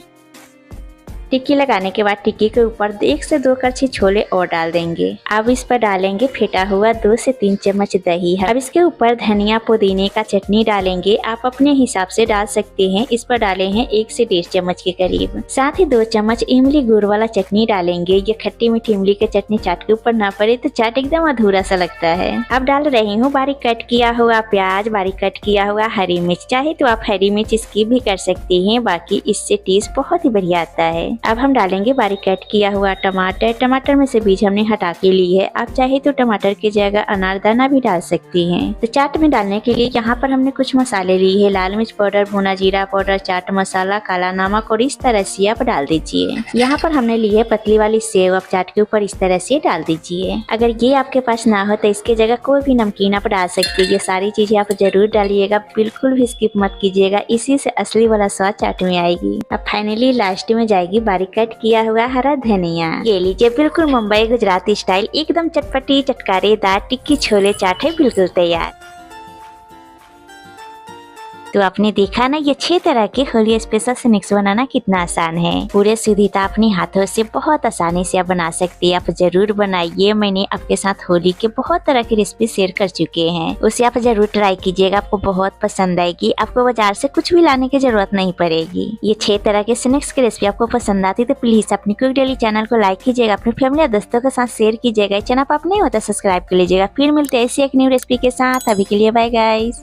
टिक्की लगाने के बाद टिक्की के ऊपर 1 से 2 करछी छोले और डाल देंगे। अब इस पर डालेंगे फेटा हुआ 2 से 3 चम्मच दही। अब इसके ऊपर धनिया पुदीने का चटनी डालेंगे, आप अपने हिसाब से डाल सकते हैं। इस पर डाले हैं 1 से 1.5 चम्मच के करीब। साथ ही 2 चम्मच इमली गुड़ वाला चटनी डालेंगे। ये खट्टी मीठी इमली के चटनी चाट के ऊपर ना पड़े तो चाट एकदम अधूरा सा लगता है। अब डाल रही हूँ बारीक कट किया हुआ प्याज, बारीक कट किया हुआ हरी मिर्च। चाहे तो आप हरी मिर्च स्किप भी कर सकते हैं, बाकी इससे टेस्ट बहुत ही बढ़िया आता है। अब हम डालेंगे बारीक कट किया हुआ टमाटर। टमाटर में से बीज हमने हटा के ली है। आप चाहे तो टमाटर की जगह अनारदाना भी डाल सकती हैं। तो चाट में डालने के लिए यहाँ पर हमने कुछ मसाले लिए है, लाल मिर्च पाउडर, भुना जीरा पाउडर, चाट मसाला, काला नमक और इस तरह से आप डाल दीजिए। यहाँ पर हमने ली है पतली वाली सेव। आप चाट के ऊपर इस तरह से डाल दीजिए। अगर ये आपके पास ना हो तो इसके जगह कोई भी नमकीन आप डाल सकते हैं। ये सारी चीजें आप जरूर डालिएगा, बिल्कुल भी स्किप मत कीजिएगा, इसी से असली वाला स्वाद चाट में आएगी। अब फाइनली लास्ट में जाएगी बारीक कट किया हुआ हरा धनिया। ये लीजिए बिल्कुल मुंबई गुजराती स्टाइल एकदम चटपटी चटकारेदार टिक्की छोले चाट है बिल्कुल तैयार। तो आपने देखा ना ये 6 तरह के होली स्पेशल स्नैक्स बनाना कितना आसान है। पूरे सीधीता अपने हाथों से बहुत आसानी से आप बना सकते हैं। आप जरूर बनाइए। मैंने आपके साथ होली के बहुत तरह की रेसिपी शेयर कर चुके हैं, उसे आप जरूर ट्राई कीजिएगा, आपको बहुत पसंद आएगी। आपको बाजार से कुछ भी लाने की जरूरत नहीं पड़ेगी। ये 6 तरह के स्नैक्स की रेसिपी आपको पसंद आती तो प्लीज अपनी क्विक डेली चैनल को लाइक कीजिएगा, अपनी फैमिली और दोस्तों के साथ शेयर कीजिएगा। चैनल पर आप नहीं होता सब्सक्राइब कर लीजिएगा। फिर मिलते हैं ऐसी एक न्यू रेसिपी के साथ। अभी के लिए बाय गाइस।